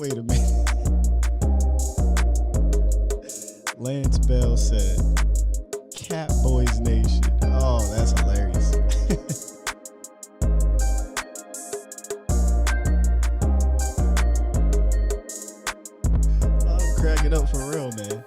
Wait a minute. Lance Bell said, Cowboys Nation. Oh, that's hilarious. I'm cracking up for real, man.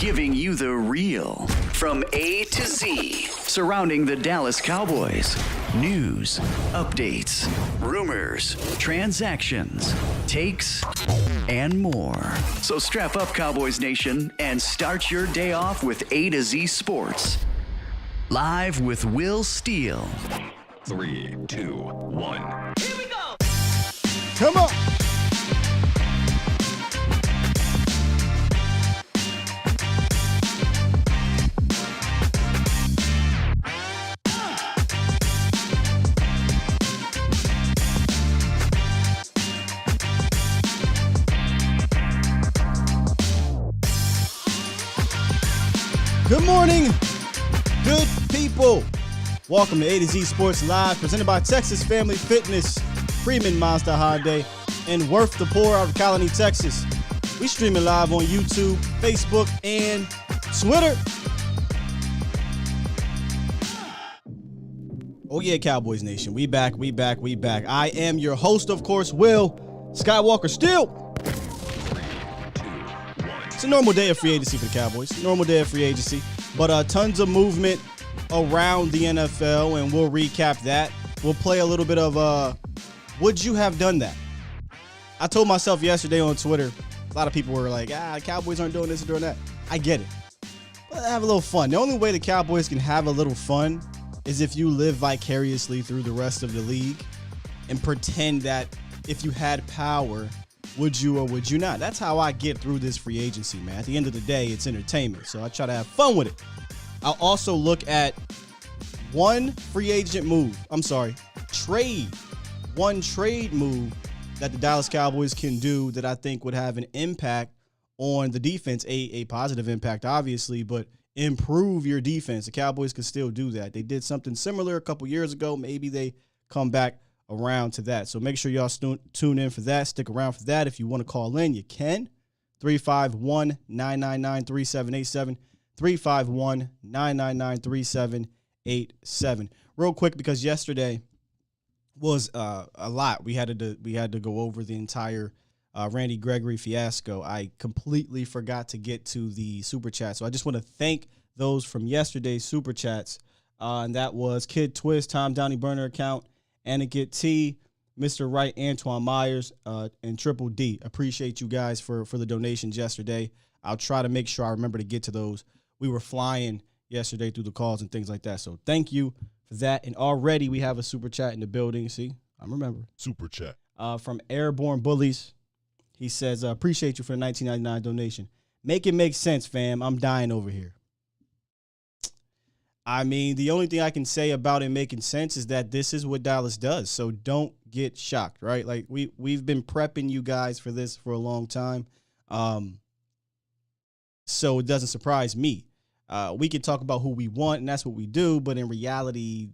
Giving you the real from A to Z surrounding the Dallas Cowboys. News, updates, rumors, transactions, takes, and more. So strap up, Cowboys Nation, and start your day off with A to Z Sports. Live with Will Steele. 3, 2, 1. Here we go! Come on. Good morning, good people. Welcome to A to Z Sports Live, presented by Texas Family Fitness, Freeman Monster Hyundai, and Worth the Poor out of Calais, Texas. We streaming live on YouTube, Facebook, and Twitter. Oh yeah, Cowboys Nation, we back. I am your host, of course, Will Skywalker Steele. It's a normal day of free agency for the Cowboys. Normal day of free agency. But tons of movement around the NFL, and we'll recap that. We'll play a little bit of would you have done that? I told myself yesterday on Twitter, a lot of people were like, Cowboys aren't doing this or doing that. I get it. But have a little fun. The only way the Cowboys can have a little fun is if you live vicariously through the rest of the league and pretend that if you had power, would you or would you not? That's how I get through this free agency, man. At the end of the day, it's entertainment, so I try to have fun with it. I'll also look at one trade move that the Dallas Cowboys can do that I think would have an impact on the defense, a positive impact, obviously, but improve your defense. The Cowboys can still do that. They did something similar a couple years ago. Maybe they come back around to that. So make sure y'all tune in for that. Stick around for that. If you want to call in, you can. 351-999-3787. 351-999-3787. Real quick, because yesterday was a lot. We had to go over the entire Randy Gregory fiasco. I completely forgot to get to the super chat. So I just want to thank those from yesterday's super chats. And that was Kid Twist, Tom Downey Burner account, Aniket T, Mr. Wright, Antoine Myers, and Triple D. Appreciate you guys for the donations yesterday. I'll try to make sure I remember to get to those. We were flying yesterday through the calls and things like that. So thank you for that. And already we have a super chat in the building. See, I'm remembering. Super chat. From Airborne Bullies. He says, appreciate you for the $19.99 donation. Make it make sense, fam. I'm dying over here. I mean, the only thing I can say about it making sense is that this is what Dallas does. So don't get shocked, right? Like we've been prepping you guys for this for a long time. So it doesn't surprise me. We can talk about who we want, and that's what we do. But in reality,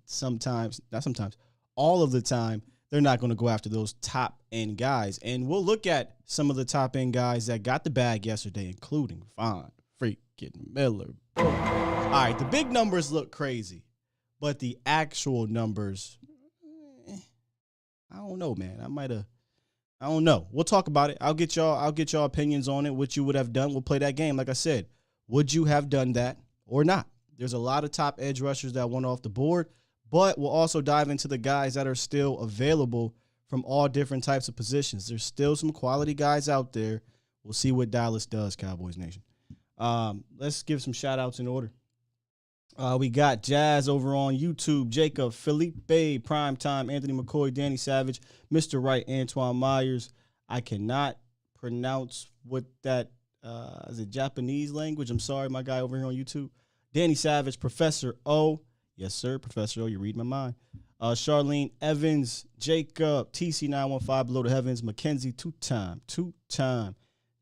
all of the time, they're not going to go after those top end guys. And we'll look at some of the top end guys that got the bag yesterday, including Von freaking Miller. All right, the big numbers look crazy, but the actual numbers, I don't know, man. I don't know. We'll talk about it. I'll get y'all opinions on it, what you would have done. We'll play that game. Like I said, would you have done that or not? There's a lot of top edge rushers that went off the board, but we'll also dive into the guys that are still available from all different types of positions. There's still some quality guys out there. We'll see what Dallas does, Cowboys Nation. Let's give some shout-outs in order. We got Jazz over on YouTube, Jacob, Felipe, Primetime, Anthony McCoy, Danny Savage, Mr. Wright, Antoine Myers. I cannot pronounce what that is it Japanese language. I'm sorry, my guy over here on YouTube. Danny Savage, Professor O. Yes, sir, Professor O, you read my mind. Charlene Evans, Jacob, TC915, Below the Heavens, Mackenzie, two-time.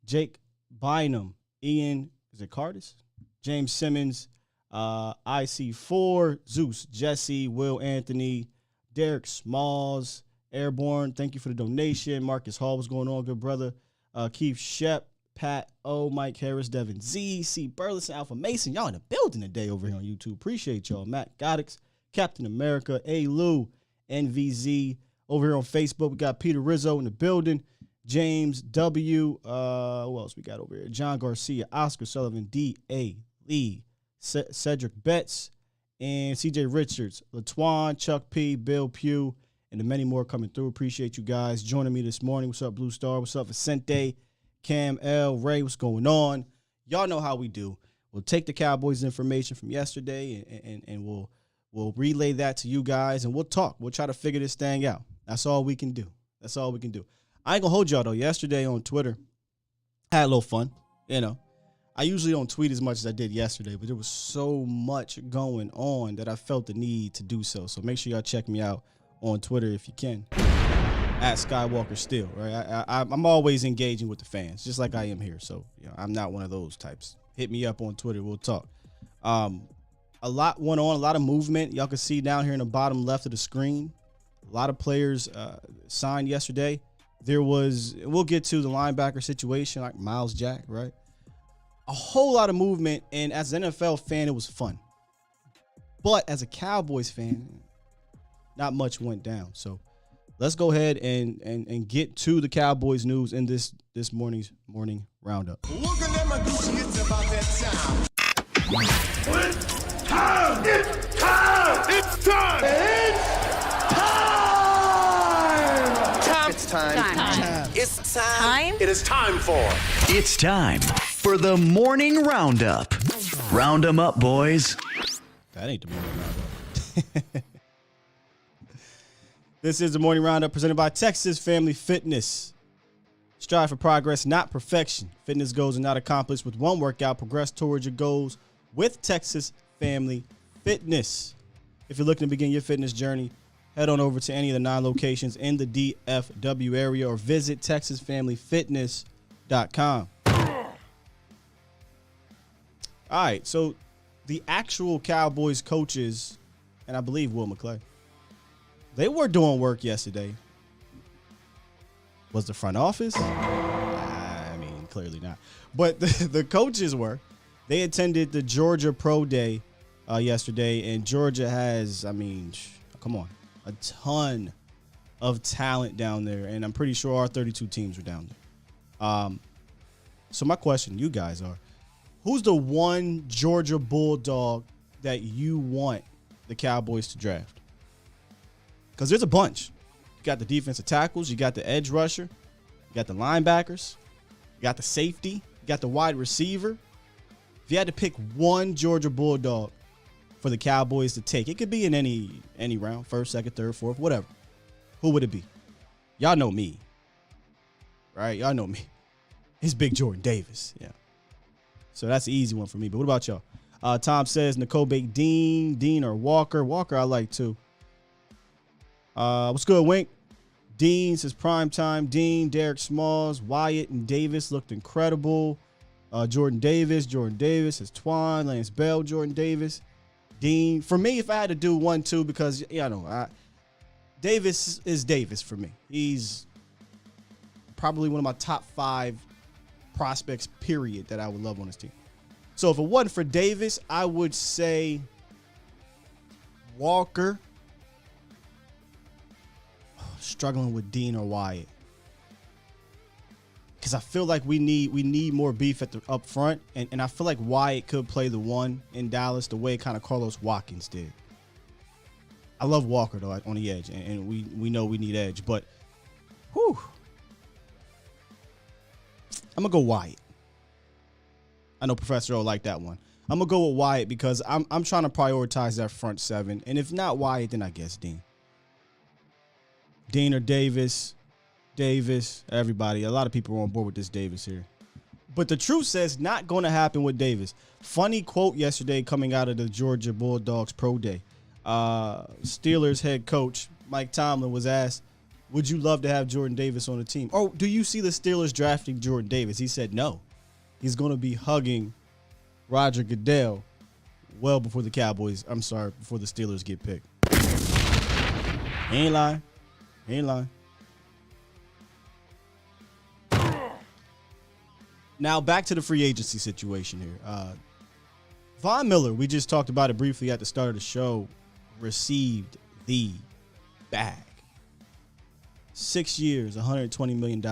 Jake Bynum, Ian, is it Cardis? James Simmons, IC4, Zeus, Jesse, Will Anthony, Derek Smalls, Airborne, thank you for the donation. Marcus Hall, what's going on, good brother? Keith Shep, Pat O, Mike Harris, Devin Z, C. Burleson, Alpha Mason. Y'all in the building today over here on YouTube. Appreciate y'all. Matt Goddix, Captain America, A. Lou, NVZ. Over here on Facebook, we got Peter Rizzo in the building. James W. Who else we got over here? John Garcia, Oscar Sullivan, D.A. Lee, Cedric Betts, and C.J. Richards, Latuan, Chuck P., Bill Pugh, and the many more coming through. Appreciate you guys joining me this morning. What's up, Blue Star? What's up, Vicente? Cam L. Ray, what's going on? Y'all know how we do. We'll take the Cowboys information from yesterday and we'll relay that to you guys, and we'll talk. We'll try to figure this thing out. That's all we can do. That's all we can do. I ain't gonna hold y'all though. Yesterday on Twitter, I had a little fun. You know, I usually don't tweet as much as I did yesterday, but there was so much going on that I felt the need to do so. So make sure y'all check me out on Twitter if you can. At Skywalker Still, right? I'm always engaging with the fans, just like I am here. So, you know, I'm not one of those types. Hit me up on Twitter. We'll talk. A lot went on, a lot of movement. Y'all can see down here in the bottom left of the screen, a lot of players signed yesterday. We'll get to the linebacker situation, like Miles Jack, right? A whole lot of movement, and as an NFL fan, it was fun. But as a Cowboys fan, not much went down. So let's go ahead and get to the Cowboys news in this morning's morning roundup. Look at them, it's about that time. It's time! It's time! It's time! It's time! It's time! It is time for. It's time for the morning roundup. Round 'em up, boys. That ain't the morning roundup. This is the morning roundup presented by Texas Family Fitness. Strive for progress, not perfection. Fitness goals are not accomplished with one workout. Progress towards your goals with Texas Family Fitness. If you're looking to begin your fitness journey, head on over to any of the 9 locations in the DFW area or visit TexasFamilyFitness.com. All right, so the actual Cowboys coaches, and I believe Will McClay, they were doing work yesterday. Was the front office? I mean, clearly not. But the coaches were. They attended the Georgia Pro Day yesterday, and Georgia has, I mean, come on, a ton of talent down there, and I'm pretty sure our 32 teams are down there. So my question to you guys are, who's the one Georgia Bulldog that you want the Cowboys to draft? Because there's a bunch. You got the defensive tackles, you got the edge rusher, you got the linebackers, you got the safety, you got the wide receiver. If you had to pick one Georgia Bulldog for the Cowboys to take, it could be in any round, first, second, third, fourth, whatever. Who would it be? Y'all know me, right? Y'all know me. It's Big Jordan Davis, yeah. So that's the easy one for me. But what about y'all? Tom says N'Kobe Dean or Walker. Walker I like too. What's good, Wink? Dean says Primetime. Dean, Derek Smalls, Wyatt, and Davis looked incredible. Jordan Davis says Twan, Lance Bell, Jordan Davis. Dean. For me, if I had to do 1, 2, because, Davis is Davis for me. He's probably one of my top 5 prospects, period, that I would love on this team. So if it wasn't for Davis, I would say Walker. Struggling with Dean or Wyatt. Because I feel like we need more beef up front. And I feel like Wyatt could play the one in Dallas the way kind of Carlos Watkins did. I love Walker, though, on the edge. And we know we need edge. But, whew. I'm going to go Wyatt. I know Professor O like that one. I'm going to go with Wyatt because I'm trying to prioritize that front 7. And if not Wyatt, then I guess Dean. Dean or Davis, everybody. A lot of people are on board with this Davis here. But the truth says not going to happen with Davis. Funny quote yesterday coming out of the Georgia Bulldogs Pro Day. Steelers head coach Mike Tomlin was asked, would you love to have Jordan Davis on the team? Or do you see the Steelers drafting Jordan Davis? He said no. He's going to be hugging Roger Goodell well before the before the Steelers get picked. He ain't lying. Now, back to the free agency situation here. Von Miller, we just talked about it briefly at the start of the show, received the bag. 6 years, $120 million.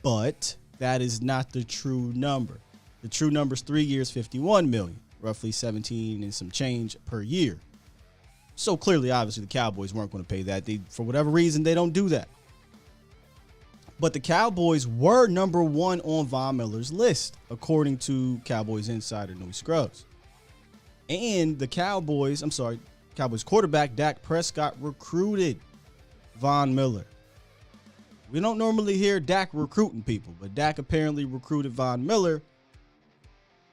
But that is not the true number. The true number is 3 years, $51 million, roughly 17 and some change per year. So clearly, obviously, the Cowboys weren't going to pay that. For whatever reason, they don't do that. But the Cowboys were number 1 on Von Miller's list, according to Cowboys insider Newy Scruggs. And the Cowboys quarterback Dak Prescott recruited Von Miller. We don't normally hear Dak recruiting people, but Dak apparently recruited Von Miller.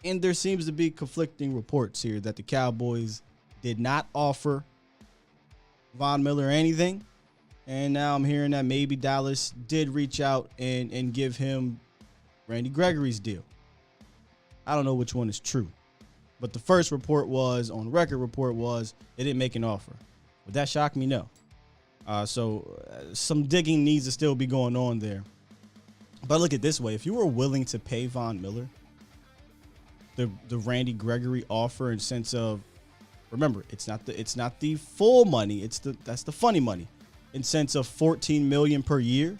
And there seems to be conflicting reports here that the Cowboys did not offer Von Miller anything. And now I'm hearing that maybe Dallas did reach out and give him Randy Gregory's deal. I don't know which one is true. But the first report was, on record report was, they didn't make an offer. Would that shock me? No. So some digging needs to still be going on there. But look at it this way. If you were willing to pay Von Miller the Randy Gregory offer in sense of, remember, it's not the full money, that's the funny money, in sense of $14 million per year.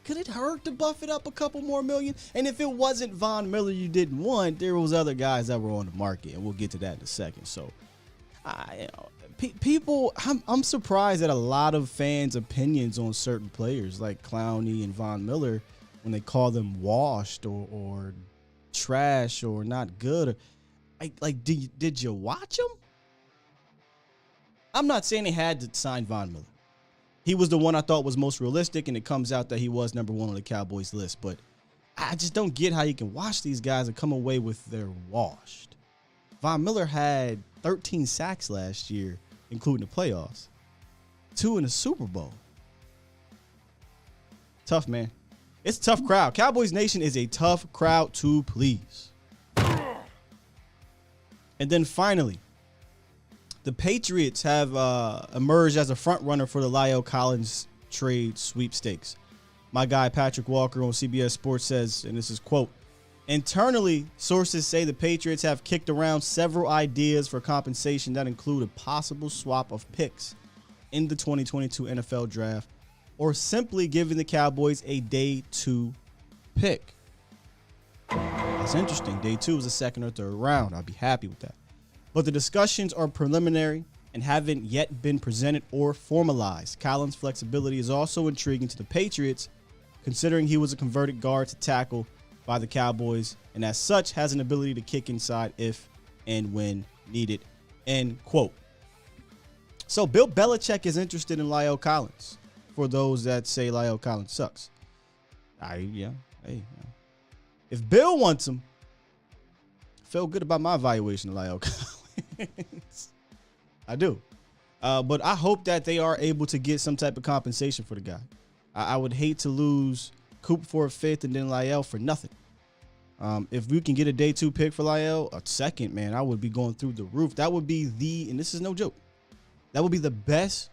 Could it hurt to buff it up a couple more million? And if it wasn't Von Miller you didn't want, there was other guys that were on the market, and we'll get to that in a second. So, people, I'm surprised at a lot of fans' opinions on certain players like Clowney and Von Miller when they call them washed or trash or not good. Did you watch them? I'm not saying they had to sign Von Miller. He was the one I thought was most realistic, and it comes out that he was number 1 on the Cowboys list. But I just don't get how you can watch these guys and come away with they're washed. Von Miller had 13 sacks last year, including the playoffs. 2 in the Super Bowl. Tough, man. It's a tough crowd. Cowboys Nation is a tough crowd to please. And then finally, the Patriots have emerged as a front runner for the La'el Collins trade sweepstakes. My guy Patrick Walker on CBS Sports says, and this is quote, internally, sources say the Patriots have kicked around several ideas for compensation that include a possible swap of picks in the 2022 NFL Draft, or simply giving the Cowboys a day 2 pick. That's interesting. Day 2 is the 2nd or 3rd round. I'll be happy with that. But the discussions are preliminary and haven't yet been presented or formalized. Collins' flexibility is also intriguing to the Patriots, considering he was a converted guard to tackle by the Cowboys, and as such has an ability to kick inside if and when needed. End quote. So Bill Belichick is interested in La'el Collins, for those that say La'el Collins sucks. If Bill wants him, I feel good about my evaluation of La'el Collins. I do. But I hope that they are able to get some type of compensation for the guy. I would hate to lose Coop for a 5th and then La'el for nothing. If we can get a day 2 pick for La'el, a 2nd, man, I would be going through the roof. That would be and this is no joke, that would be the best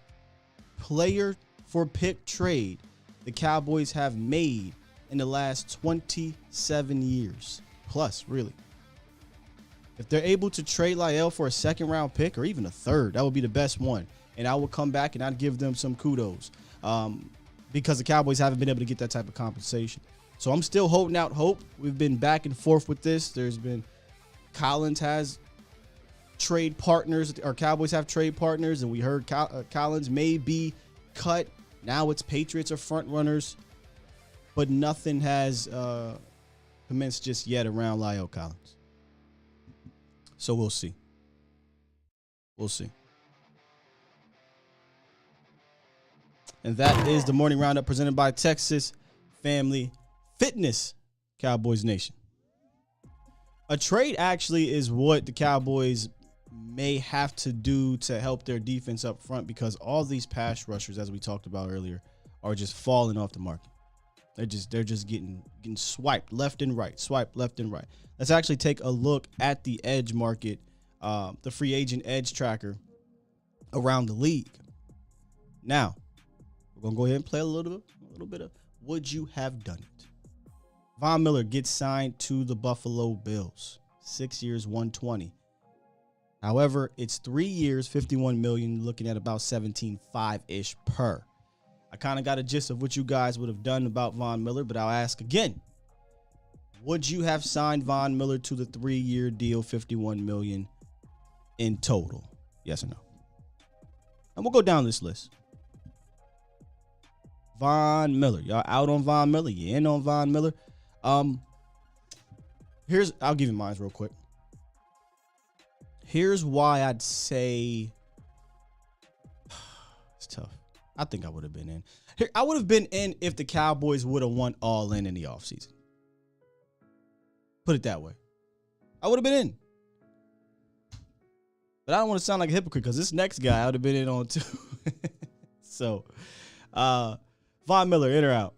player for pick trade the Cowboys have made in the last 27 years. Plus, really. If they're able to trade Lyle for a second-round pick or even a third, that would be the best one. And I would come back and I'd give them some kudos because the Cowboys haven't been able to get that type of compensation. So I'm still holding out hope. We've been back and forth with this. There's been Collins has trade partners, or Cowboys have trade partners, and we heard Collins may be cut. Now it's Patriots are front runners, but nothing has commenced just yet around Lyle Collins. So we'll see. We'll see. And that is the morning roundup presented by Texas Family Fitness, Cowboys Nation. A trade actually is what the Cowboys may have to do to help their defense up front, because all these pass rushers, as we talked about earlier, are just falling off the market. They're just getting swiped left and right, swiped left and right. Let's actually take a look at the edge market, the free agent edge tracker around the league. Now, we're gonna go ahead and play a little bit of would you have done it? Von Miller gets signed to the Buffalo Bills, 6 years, $120. However, it's 3 years, $51 million, looking at about 17.5-ish per. I kind of got a gist of what you guys would have done about Von Miller, but I'll ask again. Would you have signed Von Miller to the 3-year deal, $51 million in total? Yes or no? And we'll go down this list. Von Miller. Y'all out on Von Miller? You in on Von Miller? I'll give you mine real quick. Here's why I'd say it's tough. I think I would have been in. I would have been in if the Cowboys would have won all in the offseason. Put it that way. I would have been in. But I don't want to sound like a hypocrite because this next guy I would have been in on too. So, Von Miller, in or out?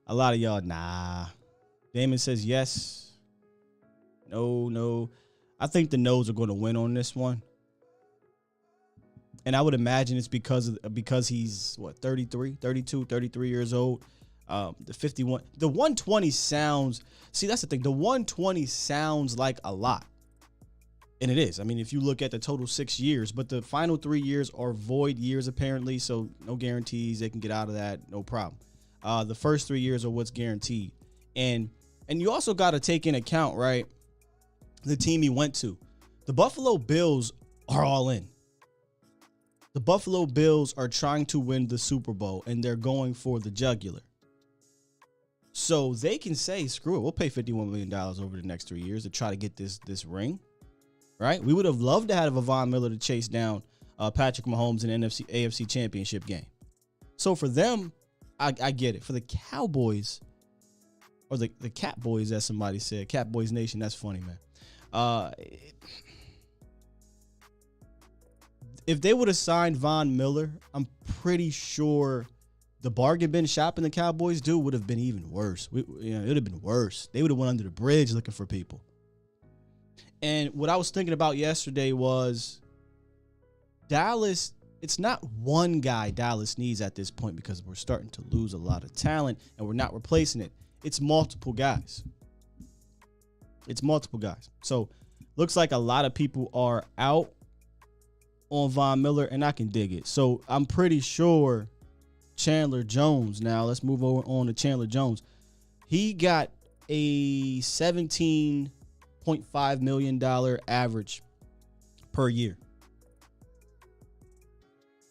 A lot of y'all, nah. Damon says yes. No. I think the no's are going to win on this one. And I would imagine it's because he's, 33 years old. The 51, the 120 sounds, see, that's the thing. The 120 sounds like a lot. And it is. I mean, if you look at the total 6 years, but the final 3 years are void years, apparently. So no guarantees. They can get out of that. No problem. The first 3 years are what's guaranteed. And you also got to take in account, right, the team he went to. The Buffalo Bills are all in. The Buffalo Bills are trying to win the Super Bowl, and they're going for the jugular. So they can say, screw it, we'll pay $51 million over the next 3 years to try to get this ring, right? We would have loved to have a Von Miller to chase down Patrick Mahomes in an AFC championship game. So for them, I get it. For the Cowboys, or the Cat Boys, as somebody said, Cat Boys Nation, that's funny, man. If they would have signed Von Miller, I'm pretty sure the bargain bin shopping the Cowboys do would have been even worse. It would have been worse. They would have went under the bridge looking for people. And what I was thinking about yesterday was Dallas. It's not one guy Dallas needs at this point because we're starting to lose a lot of talent and we're not replacing it. It's multiple guys. So looks like a lot of people are out on Von Miller, and I can dig it. So I'm pretty sure Chandler Jones, now let's move on to Chandler Jones. He got a $17.5 million average per year.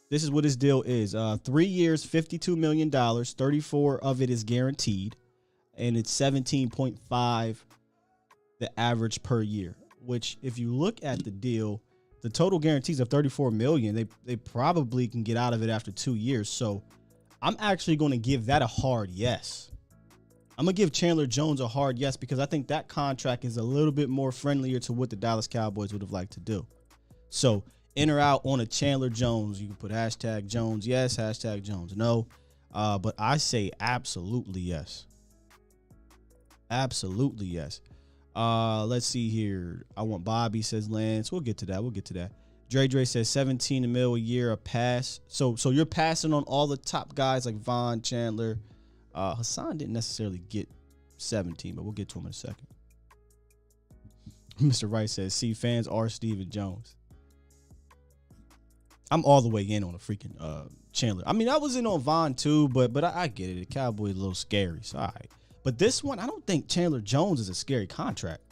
This is what his deal is. 3 years, $52 million, 34 of it is guaranteed, and it's 17.5 the average per year, which if you look at the deal, the total guarantees of $34 million, they probably can get out of it after 2 years. So I'm actually going to give that a hard yes. I'm going to give Chandler Jones a hard yes because I think that contract is a little bit more friendlier to what the Dallas Cowboys would have liked to do. So in or out on a Chandler Jones, you can put hashtag Jones yes, hashtag Jones no. But I say absolutely yes. Absolutely yes. Let's see here. I want Bobby, says Lance. We'll get to that. Dre says 17 mil a year a pass. So you're passing on all the top guys like Von, Chandler, Hassan didn't necessarily get 17, but we'll get to him in a second. Mr. Wright says, see, fans are Stephen Jones. I'm all the way in on a freaking Chandler. I mean, I was in on Von too, but I get it. The Cowboys a little scary, so all right. But this one, I don't think Chandler Jones is a scary contract.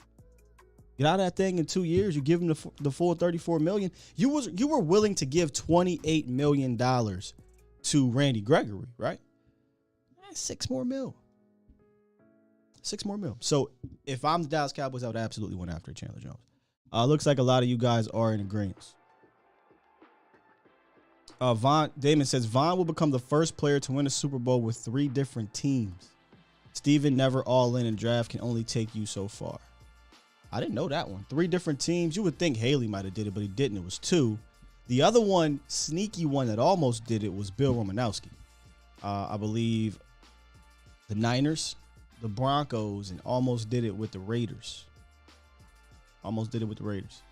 Get out of that thing in 2 years. You give him the full $34 million. You were willing to give $28 million to Randy Gregory, right? 6 more mil. 6 more mil. So if I'm the Dallas Cowboys, I would absolutely went after Chandler Jones. Looks like a lot of you guys are in agreement. Damon says Von will become the first player to win a Super Bowl with 3 different teams. Steven never all in, and draft can only take you so far. I didn't know that one. 3 different teams. You would think Haley might have did it, but he didn't. It was 2. The other one, sneaky one that almost did it, was Bill Romanowski. I believe the Niners, the Broncos, and almost did it with the Raiders. Almost did it with the Raiders.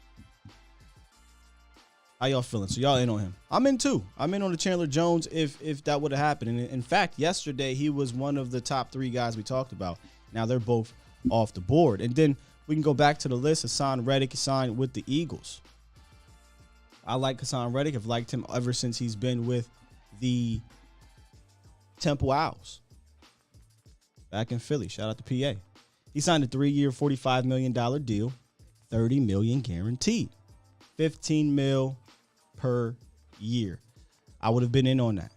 How y'all feeling? So y'all in on him. I'm in too. I'm in on the Chandler Jones if that would have happened. And in fact, yesterday he was one of the top 3 guys we talked about. Now they're both off the board. And then we can go back to the list. Hassan Reddick signed with the Eagles. I like Hassan Reddick. I've liked him ever since he's been with the Temple Owls back in Philly. Shout out to PA. He signed a 3-year, $45 million deal, $30 million guaranteed, $15 million per year. I would have been in on that.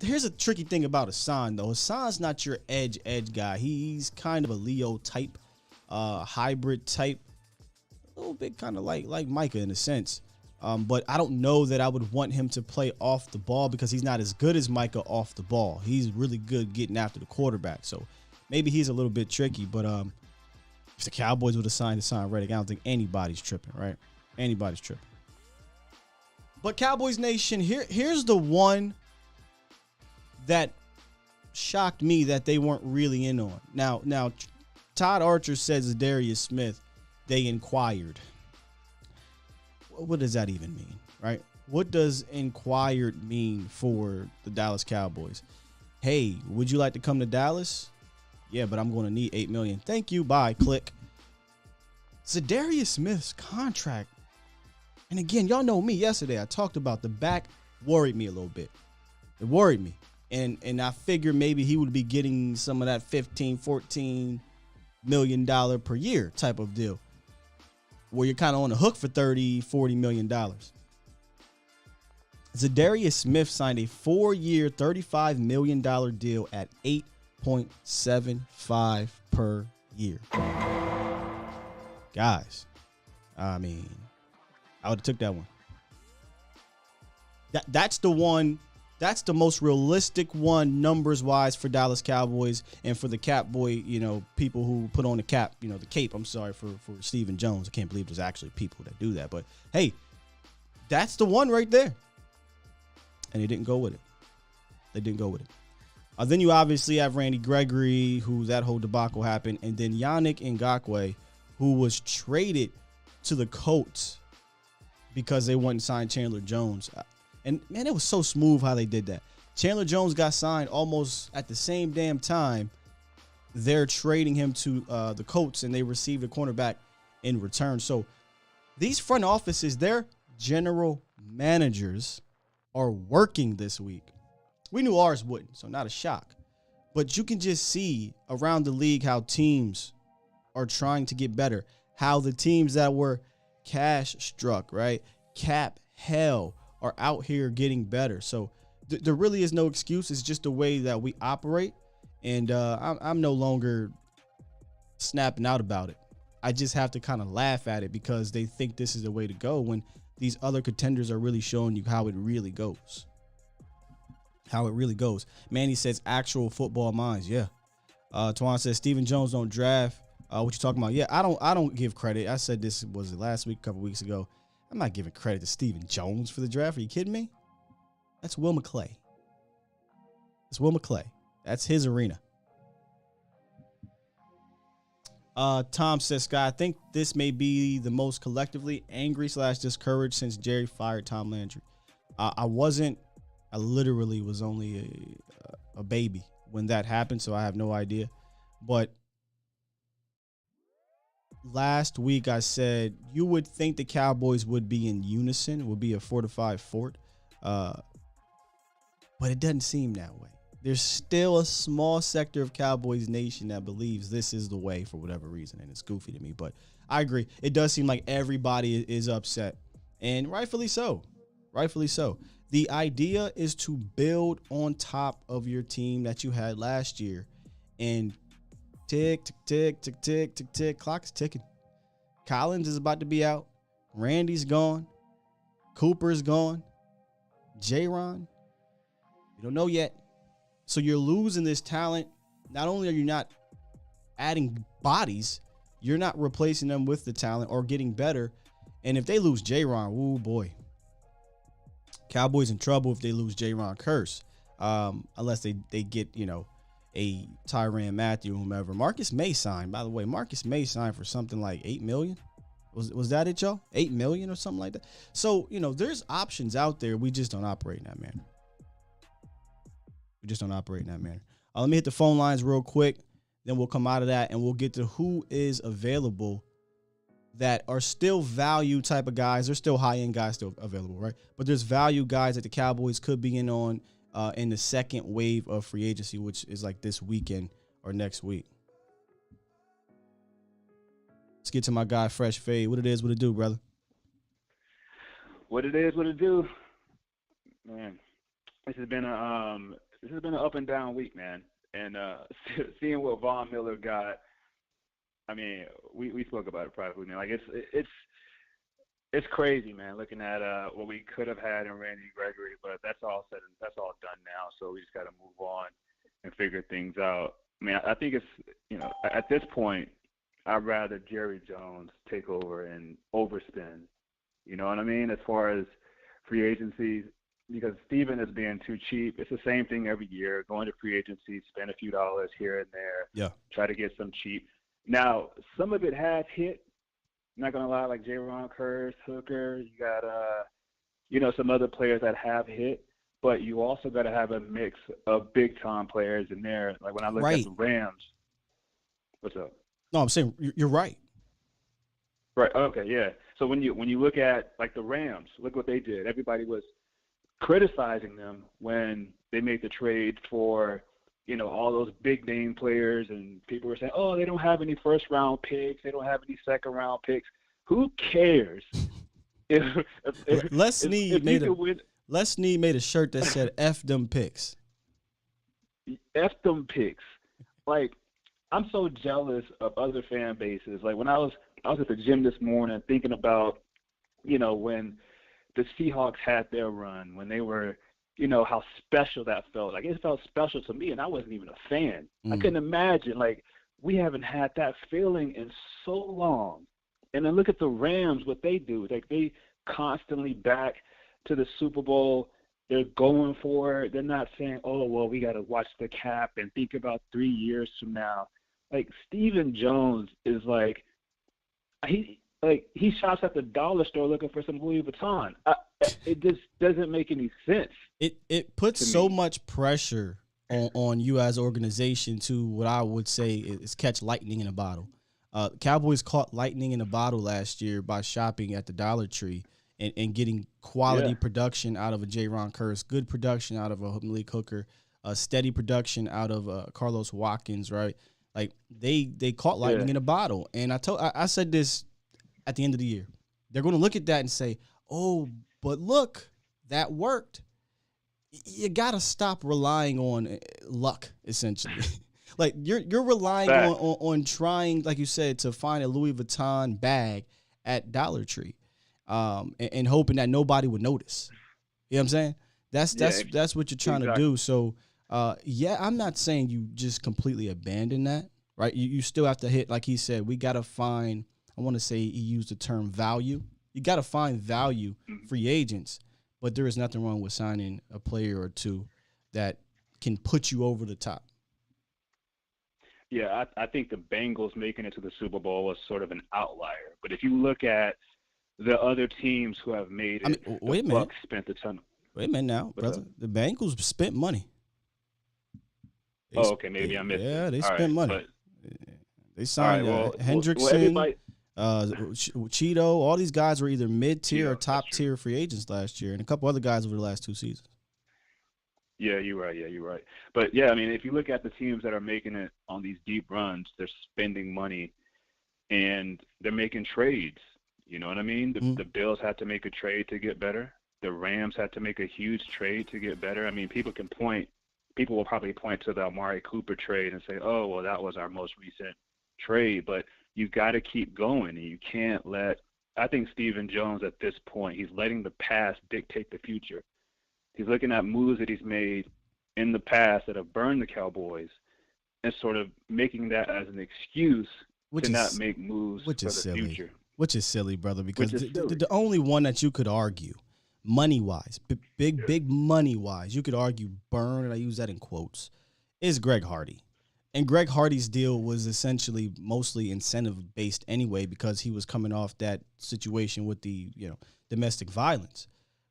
Here's a tricky thing about Hassan, though. Hassan's not your edge guy. He's kind of a Leo type, hybrid type, a little bit kind of like Micah in a sense. But I don't know that I would want him to play off the ball because he's not as good as Micah off the ball. He's really good getting after the quarterback. So maybe he's a little bit tricky. But if the Cowboys would have signed Hassan Reddick, I don't think anybody's tripping, right? Anybody's tripping. But Cowboys Nation, here's the one that shocked me that they weren't really in on. Now, Todd Archer says Darius Smith, they inquired. What does that even mean, right? What does inquired mean for the Dallas Cowboys? Hey, would you like to come to Dallas? Yeah, but I'm going to need $8 million. Thank you. Bye. Click. Darius Smith's contract. And again, y'all know me. Yesterday, I talked about the back worried me a little bit. It worried me. And I figured maybe he would be getting some of that $15, $14 million per year type of deal, where you're kind of on the hook for $30, $40 million. Darius Smith signed a 4-year, $35 million deal at 8.75 per year. Guys, I mean, I would have took that one. That's the one. That's the most realistic one numbers-wise for Dallas Cowboys and for the cap boy, people who put on the cap, the cape, I'm sorry, for Stephen Jones. I can't believe there's actually people that do that. But, hey, that's the one right there. And they didn't go with it. They didn't go with it. Then you obviously have Randy Gregory, who that whole debacle happened. And then Yannick Ngakoue, who was traded to the Colts because they wouldn't sign Chandler Jones. And, man, it was so smooth how they did that. Chandler Jones got signed almost at the same damn time. They're trading him to the Colts, and they received a cornerback in return. So these front offices, their general managers are working this week. We knew ours wouldn't, so not a shock. But you can just see around the league how teams are trying to get better, how the teams that were cash struck, right, cap hell, are out here getting better. So there really is no excuse. It's just the way that we operate. And I'm no longer snapping out about it. I just have to kind of laugh at it because they think this is the way to go when these other contenders are really showing you how it really goes. How it really goes. Manny says actual football minds. Yeah. Twan says Stephen Jones don't draft. What you talking about? Yeah, I don't give credit. I said this was last week, a couple weeks ago. I'm not giving credit to Stephen Jones for the draft. Are you kidding me? That's Will McClay. It's Will McClay. That's his arena. Tom says, Scott, I think this may be the most collectively angry / discouraged since Jerry fired Tom Landry. I literally was only a baby when that happened, so I have no idea. But last week I said you would think the Cowboys would be in unison, would be a fortified fort, but it doesn't seem that way. There's still a small sector of Cowboys Nation that believes this is the way for whatever reason, and it's goofy to me. But I agree. It does seem like everybody is upset, and rightfully so. Rightfully so. The idea is to build on top of your team that you had last year, and tick, tick, tick, tick, tick, tick, tick. Clock's ticking. Collins is about to be out. Randy's gone. Cooper's gone. J-Ron, you don't know yet. So you're losing this talent. Not only are you not adding bodies, you're not replacing them with the talent or getting better. And if they lose J-Ron, oh boy. Cowboys in trouble if they lose J-Ron Curse. Unless they get, a Tyrann Mathieu, whomever. Marcus May signed, by the way. Marcus May signed for something like $8 million. Was that it, y'all? $8 million or something like that. So, there's options out there. We just don't operate in that manner. Let me hit the phone lines real quick. Then we'll come out of that and we'll get to who is available that are still value type of guys. There's still high-end guys still available, right? But there's value guys that the Cowboys could be in on in the second wave of free agency, which is like this weekend or next week. Let's get to my guy, Fresh Fade. What it is, what it do, brother? What it is, what it do. Man, this has been an up and down week, man. And seeing what Von Miller got, I mean, we spoke about it privately, man. Like it's crazy, man. Looking at what we could have had in Randy Gregory, but that's all said and that's all done now. So we just got to move on and figure things out. I mean, I think it's at this point, I'd rather Jerry Jones take over and overspend. You know what I mean? As far as free agencies, because Steven is being too cheap. It's the same thing every year. Going to free agency, spend a few dollars here and there. Yeah. Try to get some cheap. Now, some of it has hit. I'm not gonna lie, like J-Ron Curse, Hooker. You got some other players that have hit, but you also got to have a mix of big time players in there. Like when I look at the Rams. What's up? No, I'm saying you're right. Right. Okay. Yeah. So when you look at like the Rams, look what they did. Everybody was criticizing them when they made the trade for all those big name players, and people were saying, "Oh, they don't have any first round picks. They don't have any second round picks." Who cares? Les Snead made a shirt that said "F them picks." F them picks. Like, I'm so jealous of other fan bases. Like when I was at the gym this morning thinking about, when the Seahawks had their run, when they were, how special that felt. Like it felt special to me, and I wasn't even a fan. I couldn't imagine. Like we haven't had that feeling in so long. And then look at the Rams, what they do. Like they constantly back to the Super Bowl. They're going for it. They're not saying, "Oh, well, we got to watch the cap and think about 3 years from now." Like Stephen Jones is like he shops at the dollar store looking for some Louis Vuitton. It just doesn't make any sense. It puts so much pressure on you as an organization to what I would say is catch lightning in a bottle. Cowboys caught lightning in a bottle last year by shopping at the Dollar Tree and getting quality production out of a J-Ron Curse, good production out of a Malik Hooker, steady production out of Carlos Watkins, right? Like they caught lightning in a bottle. And I said this at the end of the year. They're going to look at that and say, "Oh, but look, that worked." You got to stop relying on luck, essentially. Like you're relying on trying, like you said, to find a Louis Vuitton bag at Dollar Tree, and hoping that nobody would notice. You know what I'm saying? That's what you're trying to do. So, I'm not saying you just completely abandon that, right? You still have to hit, like he said, we got to find, I want to say he used the term value. You got to find value free agents, but there is nothing wrong with signing a player or two that can put you over the top. Yeah, I think the Bengals making it to the Super Bowl was sort of an outlier. But if you look at the other teams who have made it, wait a minute. Bucs spent a ton. Wait a minute now, brother. The Bengals spent money. Okay, maybe I missed it. Yeah, they All spent right, money. but, They signed Hendrickson, Cheeto. All these guys were either mid-tier or top-tier free agents last year, and a couple other guys over the last 2 seasons. Yeah, you're right. But, yeah, I mean, if you look at the teams that are making it on these deep runs, they're spending money, and they're making trades. You know what I mean? The Bills had to make a trade to get better. The Rams had to make a huge trade to get better. I mean, people will probably point to the Amari Cooper trade and say, oh, well, that was our most recent trade. But you got to keep going, and you can't let – I think Stephen Jones at this point, he's letting the past dictate the future. He's looking at moves that he's made in the past that have burned the Cowboys and sort of making that as an excuse to not make moves for the future. Which is silly, brother, because the only one that you could argue money-wise, big money-wise, you could argue burn, and I use that in quotes, is Greg Hardy. And Greg Hardy's deal was essentially mostly incentive-based anyway because he was coming off that situation with the domestic violence.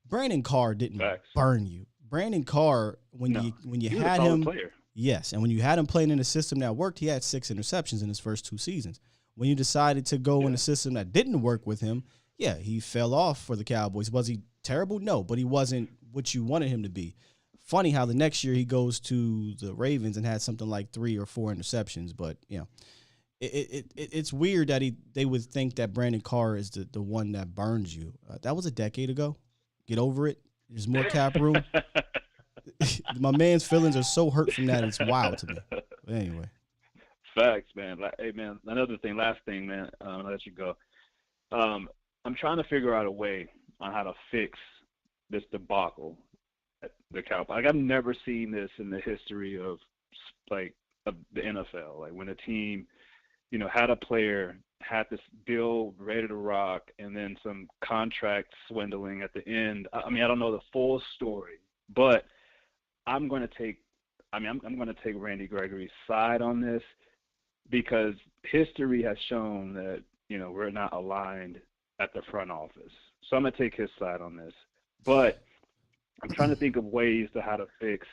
Brandon Carr didn't burn you. Brandon Carr, when you had him, player. Yes, and when you had him playing in a system that worked, he had 6 interceptions in his first 2 seasons. When you decided to go in a system that didn't work with him, yeah, he fell off for the Cowboys. Was he terrible? No, but he wasn't what you wanted him to be. Funny how the next year he goes to the Ravens and had something like 3 or 4 interceptions, but it's weird that they would think that Brandon Carr is the one that burns you. That was a decade ago. Get over it. There's more cap room. My man's feelings are so hurt from that. It's wild to me. But anyway. Facts, man. Hey, man, last thing, man, I'll let you go. I'm trying to figure out a way on how to fix this debacle at the Cowboys. Like, I've never seen this in the history of the NFL. Like, when a team, had a player, had this deal ready to rock, and then some contract swindling at the end. I mean, I don't know the full story, but I'm going to take Randy Gregory's side on this because history has shown that, we're not aligned at the front office. So I'm going to take his side on this. But I'm trying to think of ways to how to fix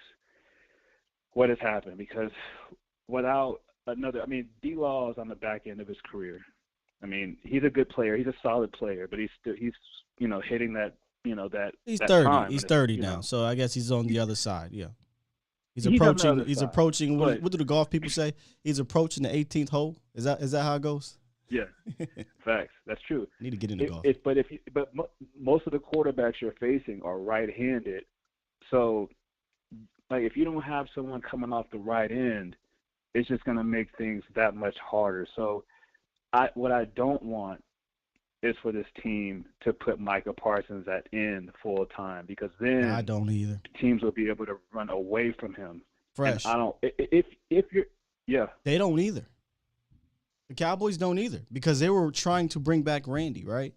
what has happened because without D-Law is on the back end of his career. I mean, he's a good player. He's a solid player, but he's hitting that, that He's that 30. time. He's 30 now. So I guess he's on the other side. Yeah. He's approaching what do the golf people say? He's approaching the 18th hole. Is that how it goes? Yeah. Facts. That's true. Need to get into golf. But most of the quarterbacks you're facing are right-handed. So like if you don't have someone coming off the right end, it's just going to make things that much harder. So what I don't want is for this team to put Micah Parsons at end full time because then I don't either. Teams will be able to run away from him. Fresh. And I don't. If you're they don't either. The Cowboys don't either because they were trying to bring back Randy, right?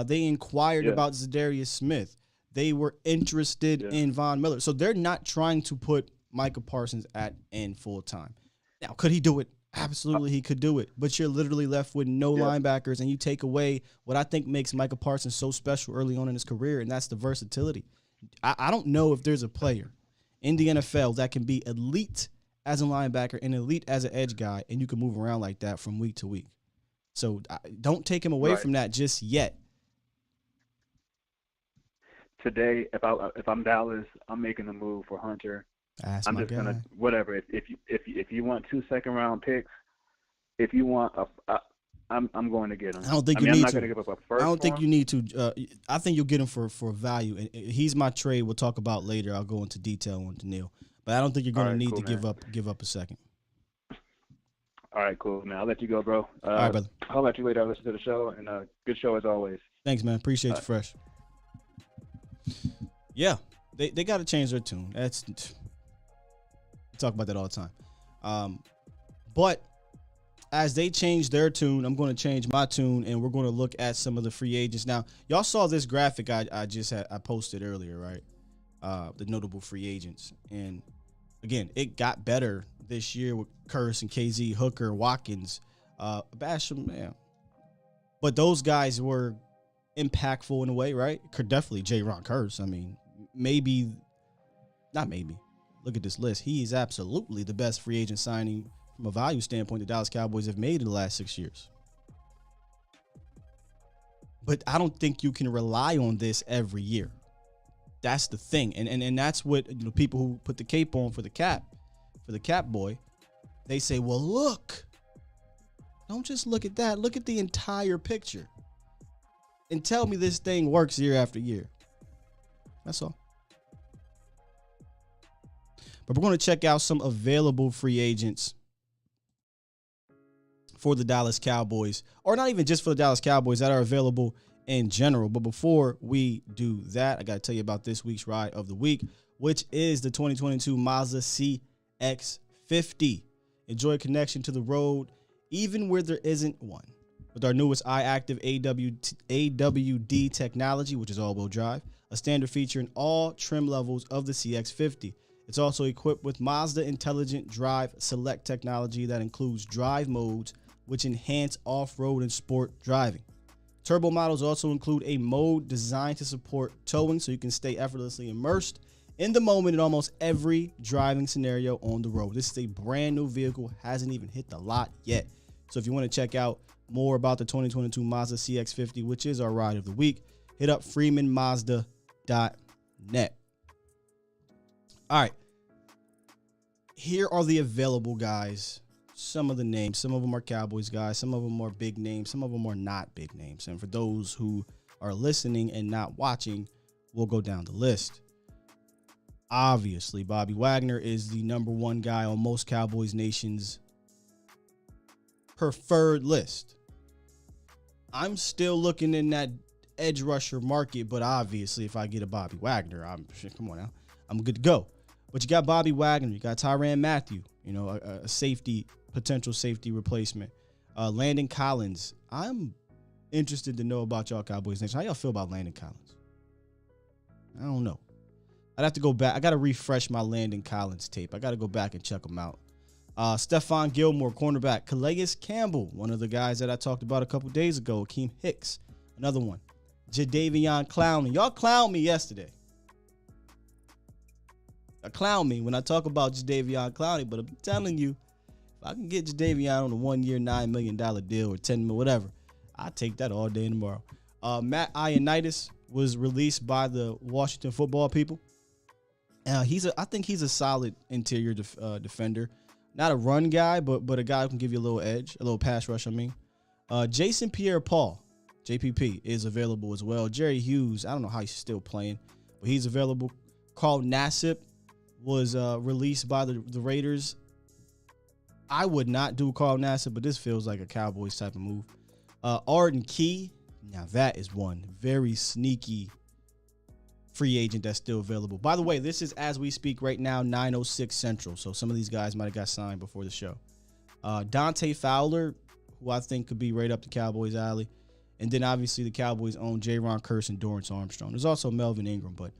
They inquired about Darius Smith. They were interested in Von Miller, so they're not trying to put Micah Parsons at end full time. Now, could he do it? Absolutely, he could do it. But you're literally left with no linebackers, and you take away what I think makes Micah Parsons so special early on in his career, and that's the versatility. I don't know if there's a player in the NFL that can be elite as a linebacker and elite as an edge guy, and you can move around like that from week to week. So don't take him away from that just yet. Today, if I'm Dallas, I'm making the move for Hunter. That's I'm my just guy. gonna whatever. If you want 2 second-round picks, if you want I'm going to get him. I don't think you I'm need not to. going to give up a first. I don't think you need to. I think you'll get him for value. And he's my trade. We'll talk about later. I'll go into detail on Daniil, but I don't think you're going to need to give up a second. All right, cool, man. I'll let you go, bro. All right, brother. I'll let you later. Listen to the show, and good show as always. Thanks, man. Appreciate you, Fresh. Yeah, they got to change their tune. We talk about that all the time. But as they change their tune, I'm going to change my tune, and we're going to look at some of the free agents. Now, y'all saw this graphic I posted earlier, right? The notable free agents. And, again, it got better this year with Curse and KZ, Hooker, Watkins, Basham, man. But those guys were impactful in a way, right? Definitely J. Ron Curse. I mean, look at this list. He is absolutely the best free agent signing from a value standpoint the Dallas Cowboys have made in the last 6 years. But I don't think you can rely on this every year. That's the thing. And that's what, you know, people who put the cape on for the cap boy, they say, well, look, don't just look at that. Look at the entire picture and tell me this thing works year after year. That's all. But we're going to check out some available free agents for the Dallas Cowboys, or not even just for the Dallas Cowboys, that are available in general. But before we do that, I got to tell you about this week's ride of the week, which is the 2022 Mazda CX-50. Enjoy a connection to the road, even where there isn't one. With our newest iActive AWD technology, which is all-wheel drive, a standard feature in all trim levels of the CX-50. It's also equipped with Mazda Intelligent Drive Select technology that includes drive modes, which enhance off-road and sport driving. Turbo models also include a mode designed to support towing, so you can stay effortlessly immersed in the moment in almost every driving scenario on the road. This is a brand new vehicle, hasn't even hit the lot yet. So if you want to check out more about the 2022 Mazda CX-50, which is our ride of the week, hit up freemanmazda.net. All right. Here are the available guys. Some of the names. Some of them are Cowboys guys. Some of them are big names. Some of them are not big names. And for those who are listening and not watching, we'll go down the list. Obviously, Bobby Wagner is the number one guy on most Cowboys Nation's preferred list. I'm still looking in that edge rusher market, but obviously, if I get a Bobby Wagner, come on now, I'm good to go. But you got Bobby Wagner, you got Tyrann Mathieu, you know, a potential safety replacement. Landon Collins. I'm interested to know about y'all Cowboys Nation. How y'all feel about Landon Collins? I don't know. I'd have to go back. I got to refresh my Landon Collins tape. I got to go back and check him out. Stephon Gilmore, cornerback. Calais Campbell, one of the guys that I talked about a couple days ago. Akeem Hicks, another one. Jadeveon Clowney. Y'all clowned me yesterday. Clown me when I talk about Jadeveon Clowney, but I'm telling you, if I can get Jadeveon on a 1 year, $9 million deal or $10 million, whatever, I'll take that all day and tomorrow. Matt Ioannidis was released by the Washington football people. I think he's a solid interior defender. Not a run guy, but a guy who can give you a little edge, a little pass rush, Jason Pierre-Paul, JPP, is available as well. Jerry Hughes, I don't know how he's still playing, but he's available. Carl Nassib was released by the Raiders. I would not do Carl Nassib, but this feels like a Cowboys type of move. Arden Key, now that is one very sneaky free agent that's still available. By the way, this is, as we speak right now, 9:06 Central, so some of these guys might have got signed before the show. Dante Fowler, who I think could be right up the Cowboys' alley. And then, obviously, the Cowboys own Jaron Kearse and Dorrance Armstrong. There's also Melvin Ingram, but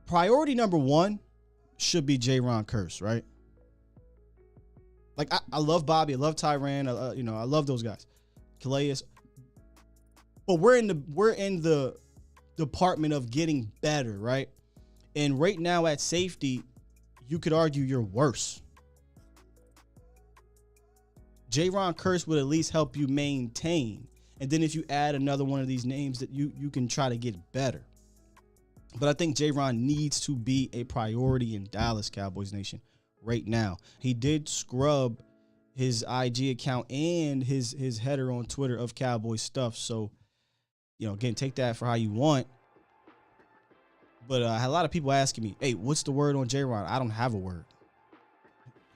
priority number one should be Jaron Kearse, right? Like, I love Bobby. I love Tyrann. I love those guys. Calais. But we're in the department of getting better, right? And right now at safety, you could argue you're worse. Jaron Kearse would at least help you maintain. And then if you add another one of these names, that you can try to get better. But I think Jaron needs to be a priority in Dallas, Cowboys Nation, right now. He did scrub his IG account and his header on Twitter of Cowboys stuff. So, again, take that for how you want. But I had a lot of people asking me, hey, what's the word on Jaron? I don't have a word.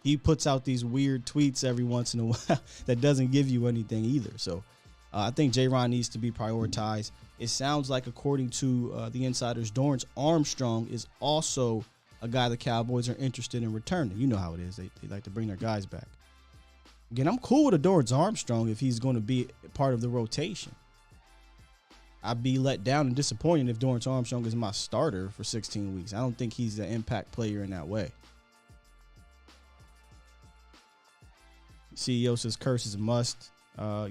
He puts out these weird tweets every once in a while that doesn't give you anything either. So I think Jaron needs to be prioritized. It sounds like, according to the insiders, Dorrance Armstrong is also a guy the Cowboys are interested in returning. You know how it is. They like to bring their guys back. Again, I'm cool with a Dorrance Armstrong if he's going to be part of the rotation. I'd be let down and disappointed if Dorrance Armstrong is my starter for 16 weeks. I don't think he's an impact player in that way. CEO says Kearse is a must.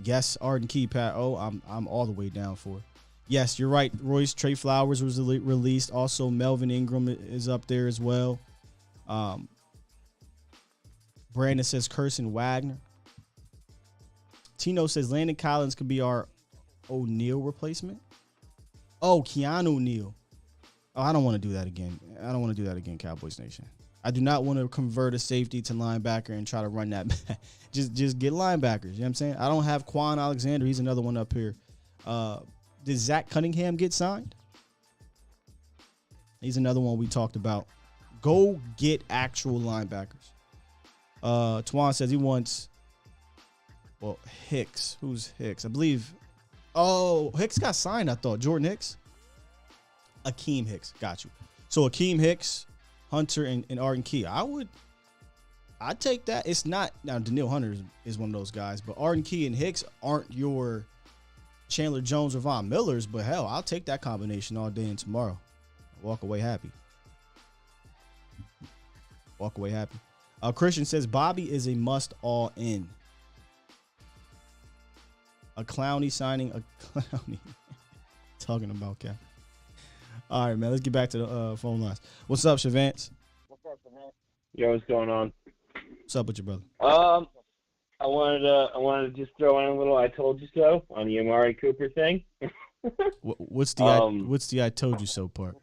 Yes, Arden Key, Pat. Oh, I'm all the way down for it. Yes, you're right. Royce Trey Flowers was released. Also, Melvin Ingram is up there as well. Brandon says Curson Wagner. Tino says Landon Collins could be our O'Neal replacement. Oh, Keanu Neal. Oh, I don't want to do that again. Cowboys Nation. I do not want to convert a safety to linebacker and try to run that back. Just get linebackers. You know what I'm saying? I don't have Quan Alexander. He's another one up here. Did Zach Cunningham get signed? He's another one we talked about. Go get actual linebackers. Twan says he wants, Hicks. Who's Hicks? I believe. Oh, Hicks got signed, I thought. Jordan Hicks? Akeem Hicks. Got you. So Akeem Hicks, Hunter, and Arden Key. I'd take that. It's not. Now, Daniil Hunter is one of those guys, but Arden Key and Hicks aren't your Chandler Jones or Von Millers, but hell, I'll take that combination all day and tomorrow. Walk away happy. Christian says Bobby is a must all in. A Clowney signing a Clowney. Talking about Cap. All right, man. Let's get back to the phone lines. What's up, Shavance? Yo, what's going on? What's up with your brother? I wanted to just throw in a little "I told you so" on the Amari Cooper thing. What's the I told you so part?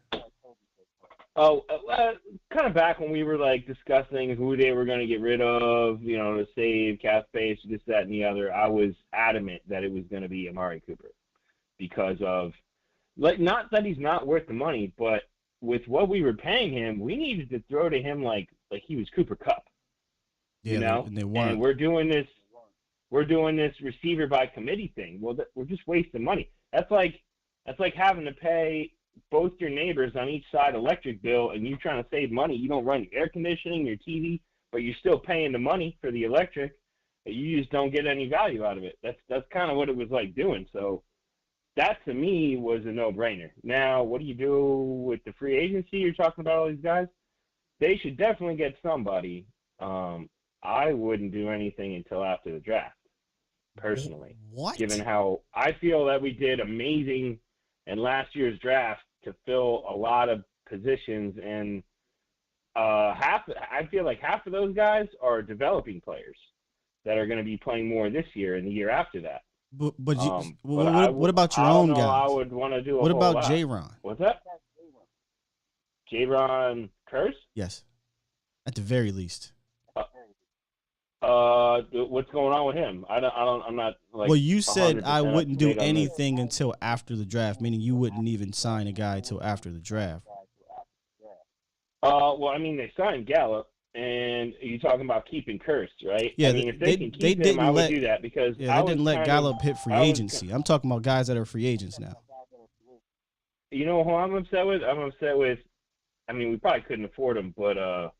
Kind of back when we were like discussing who they were going to get rid of, to save cap space, this, that, and the other. I was adamant that it was going to be Amari Cooper because of, not that he's not worth the money, but with what we were paying him, we needed to throw to him like he was Cooper Kupp. Yeah, and they weren't. And we're doing this receiver by committee thing. Well, we're just wasting money. That's like having to pay both your neighbors on each side electric bill, and you trying to save money. You don't run your air conditioning, your TV, but you're still paying the money for the electric. You just don't get any value out of it. That's kind of what it was like doing. So that to me was a no-brainer. Now, what do you do with the free agency? You're talking about all these guys. They should definitely get somebody. I wouldn't do anything until after the draft, personally. What? Given how I feel that we did amazing in last year's draft to fill a lot of positions, and I feel like half of those guys are developing players that are going to be playing more this year and the year after that. But what about your own guys? I would want to do. What about J-Ron? What's that? J-Ron Curse? Yes, at the very least. What's going on with him? I'm not like. Well, you said I wouldn't do anything until after the draft, meaning you wouldn't even sign a guy until after the draft. Well, I mean, they signed Gallup, and you're talking about keeping Curse, right? Yeah, I mean, if they can keep him, I would do that because they didn't let Gallup hit free agency. I'm talking about guys that are free agents now. You know who I'm upset with? I mean, we probably couldn't afford him, but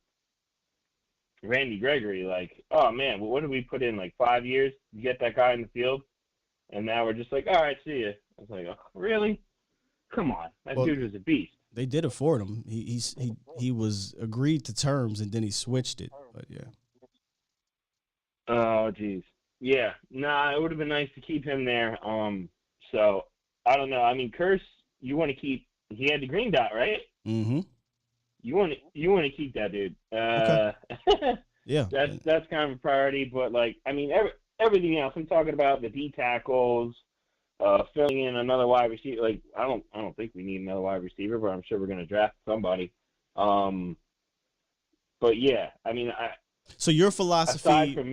Randy Gregory, like, oh man, what did we put in, like 5 years to get that guy in the field? And now we're just like, all right, see ya. I was like, oh, really? Come on, that dude was a beast. They did afford him. He was agreed to terms and then he switched it. But yeah. Oh geez, yeah. Nah, it would have been nice to keep him there. So I don't know. I mean, Curse, you want to keep? He had the green dot, right? Mm-hmm. You want to keep that dude. Okay. Yeah. That's kind of a priority, but like, I mean, everything else. I'm talking about the D tackles, filling in another wide receiver. Like, I don't think we need another wide receiver, but I'm sure we're going to draft somebody. But yeah, I mean, so your philosophy, aside from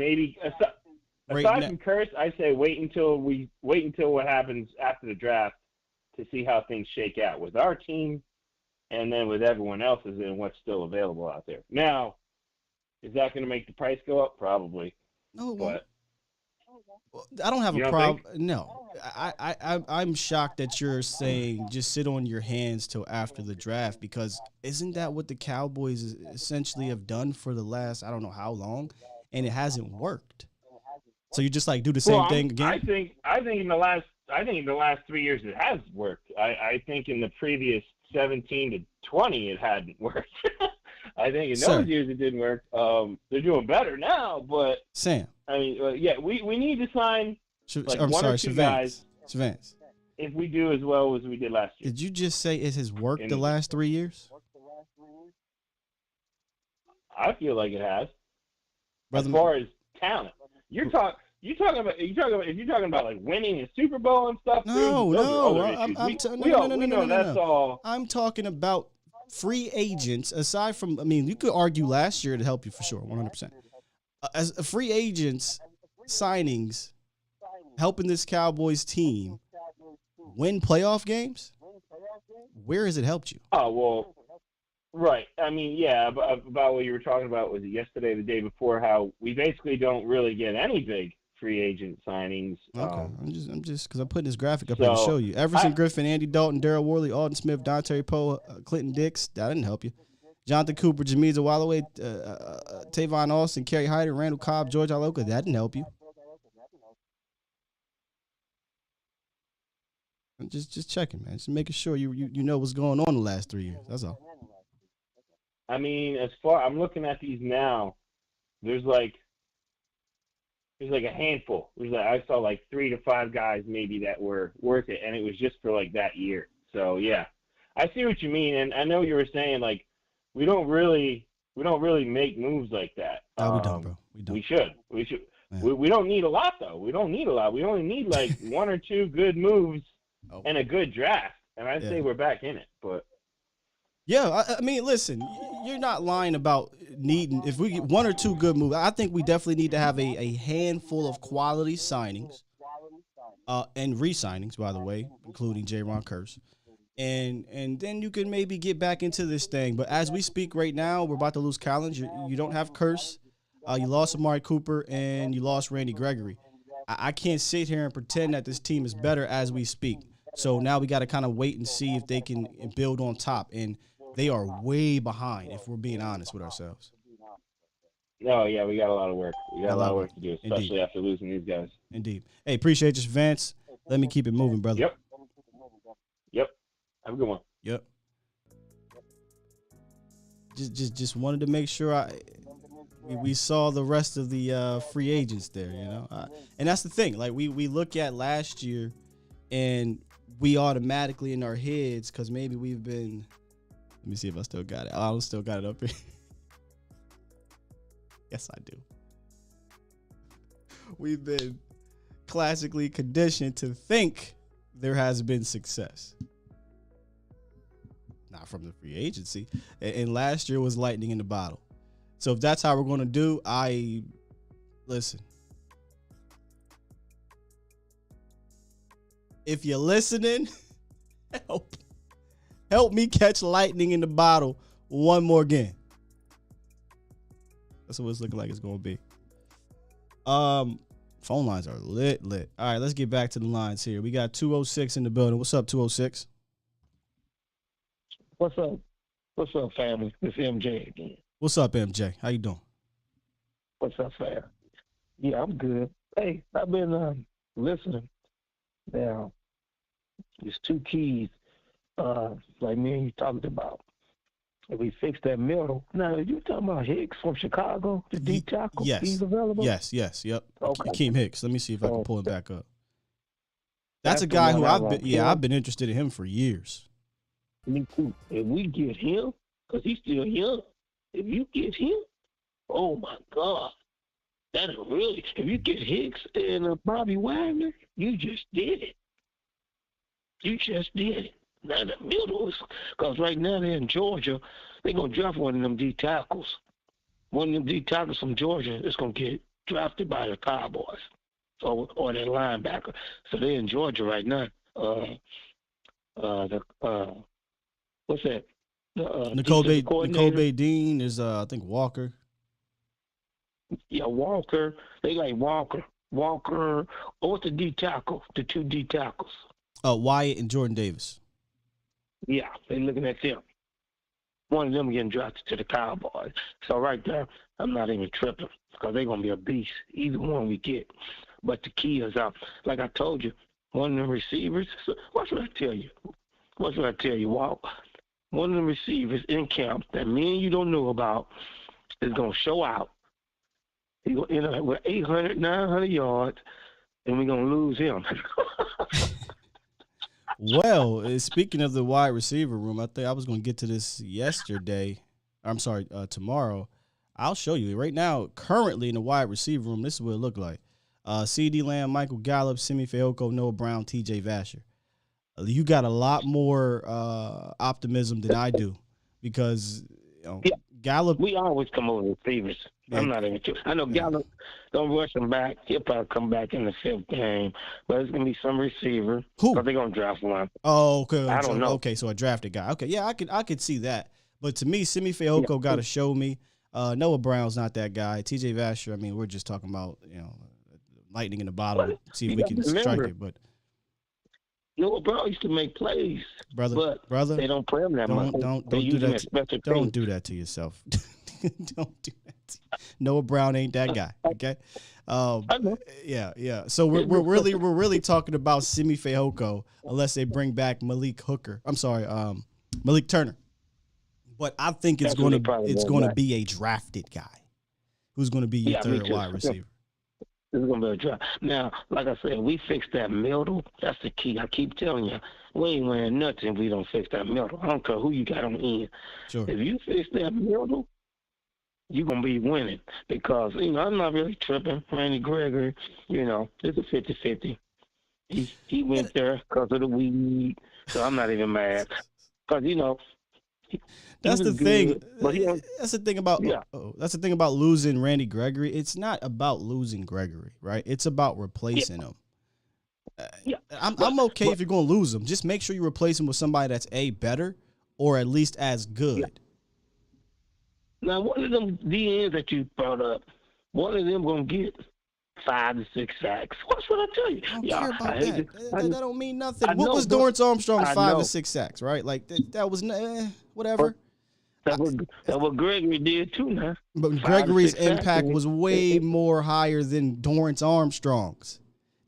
Curse, I say wait until what happens after the draft to see how things shake out with our team. And then with everyone else's and what's still available out there. Now, is that going to make the price go up? Probably. No, but I don't have a problem. No, I'm shocked that you're saying just sit on your hands till after the draft, because isn't that what the Cowboys essentially have done for the last, I don't know how long, and it hasn't worked. So you just like do the same thing again? I think in the last 3 years it has worked. I think in the previous 17 to 20 it hadn't worked. I think in those years it didn't work. They're doing better now, but Sam, I mean, yeah, we need to sign one or two guys. Savance. If we do as well as we did last year. Did you just say it has worked the last 3 years? I feel like it has. Brother, as far as talent, you're talking about if you're talking about like winning a Super Bowl and stuff. No. That's all. I'm talking about free agents. Aside from, I mean, you could argue last year to help you for sure, 100%. As free agents signings, helping this Cowboys team win playoff games. Where has it helped you? Oh well. Right. I mean, yeah, about what you were talking about, was it yesterday, the day before, how we basically don't really get any big free agent signings. Okay. I'm just because I'm putting this graphic up here to show you. Everson Griffin, Andy Dalton, Darryl Worley, Alden Smith, Dante Poe, Clinton Dix. That didn't help you. Jonathan Cooper, Jameez Walloway, Tavon Austin, Kerry Hyder, Randall Cobb, George Iloka. That didn't help you. I'm just checking, man. Just making sure you know what's going on the last 3 years. That's all. I mean, I'm looking at these now, there's like a handful. I saw like 3 to 5 guys maybe that were worth it, and it was just for like that year. So yeah, I see what you mean, and I know you were saying like we don't really make moves like that. No, we don't, bro. We don't. We should. Yeah. We don't need a lot though. We don't need a lot. We only need like 1 or 2 good moves and a good draft, and I'd say we're back in it, but. Yeah, I mean, listen, you're not lying about needing, if we get 1 or 2 good moves, I think we definitely need to have a handful of quality signings and re-signings, by the way, including J-Ron Kearse. And then you can maybe get back into this thing. But as we speak right now, we're about to lose Collins. You don't have Kearse. You lost Amari Cooper, and you lost Randy Gregory. I can't sit here and pretend that this team is better as we speak. So now we got to kind of wait and see if they can build on top. And they are way behind, if we're being honest with ourselves. No, yeah, we got a lot of work. We got a lot of work to do, especially after losing these guys. Indeed. Hey, appreciate you, Vance. Let me keep it moving, brother. Yep. Have a good one. Yep. Just wanted to make sure we saw the rest of the free agents there, you know. And that's the thing. Like we look at last year, and we automatically in our heads, because maybe we've been. Let me see if I still got it. I still got it up here. Yes, I do. We've been classically conditioned to think there has been success. Not from the free agency. And last year was lightning in the bottle. So if that's how we're going to do, listen. If you're listening, help me catch lightning in the bottle one more game. That's what it's looking like it's going to be. Phone lines are lit. All right, let's get back to the lines here. We got 206 in the building. What's up, 206? What's up? What's up, family? It's MJ again. What's up, MJ? How you doing? What's up, fam? Yeah, I'm good. Hey, I've been listening. Now, there's 2 keys, like me and you talked about. If we fix that middle. Now, are you talking about Hicks from Chicago, the D tackle? Yes. He's available? Yes, yep. Okay. Akeem Hicks. Let me see if I can pull him back up. That's a guy who I've been interested in him for years. Me too. If we get him, because he's still young, if you get him, oh, my God. That is really, if you get Hicks and Bobby Wagner, you just did it. You just did it. Now the middle is, because right now they're in Georgia, they're going to draft one of them D tackles. One of them D tackles from Georgia is going to get drafted by the Cowboys or their linebacker. So they're in Georgia right now. What's that? Nicole Dean is, I think, Walker. Yeah, Walker. They like Walker. Walker. Oh, what's the D tackle? The 2 D tackles. Wyatt and Jordan Davis. Yeah, they're looking at them. One of them getting drafted to the Cowboys. So right there, I'm not even tripping because they're going to be a beast. Either one we get. But the key is, like I told you, one of them receivers. What should I tell you? Walt? One of the receivers in camp that me and you don't know about is going to show out. He's going to end up with 800, 900 yards, and we're going to lose him. Well, speaking of the wide receiver room, I think I was going to get to this yesterday. I'm sorry, tomorrow. I'll show you right now. Currently in the wide receiver room, this is what it looked like. C.D. Lamb, Michael Gallup, Simi Fehoko, Noah Brown, T.J. Vasher. You got a lot more optimism than I do because Gallup. We always come over with receivers. Yeah. I'm not even sure. I know Gallup, don't rush him back. He'll probably come back in the 5th game, but it's going to be some receiver. Who? But they're going to draft one. Oh, okay. I don't know. Okay, so a drafted guy. Okay, yeah, I could see that. But to me, Simi Fehoko got to show me. Noah Brown's not that guy. T.J. Vasher, I mean, we're just talking about, lightning in the bottle. See if we can strike it. But Noah Brown used to make plays, brother, they don't play him that much. Don't do that. Don't do that to yourself. Don't do that. Noah Brown ain't that guy. Okay. I know. Yeah. So we're really talking about Simi Fehoko unless they bring back Malik Turner. But I think it's going to be a drafted guy who's going to be your third wide receiver. This is going to be a draft. Now, like I said, we fix that middle. That's the key. I keep telling you, we ain't wearing nothing if we don't fix that middle. I don't care who you got on the end. Sure. If you fix that middle, you're going to be winning because, I'm not really tripping. Randy Gregory, it's a 50-50. He went there because of the weed, so I'm not even mad. Because, that's the thing. But that's the thing about that's the thing about losing Randy Gregory. It's not about losing Gregory, right? It's about replacing him. I'm okay if you're going to lose him. Just make sure you replace him with somebody that's better or at least as good. Yeah. Now, one of them DNs that you brought up, one of them going to get 5 to 6 sacks. What's what I tell you? I don't care about that. That don't mean nothing. What was Dorrance Armstrong's 5 to 6 sacks, right? Like, that was whatever. That's what Gregory did, too, now. But Gregory's impact was way more higher than Dorrance Armstrong's.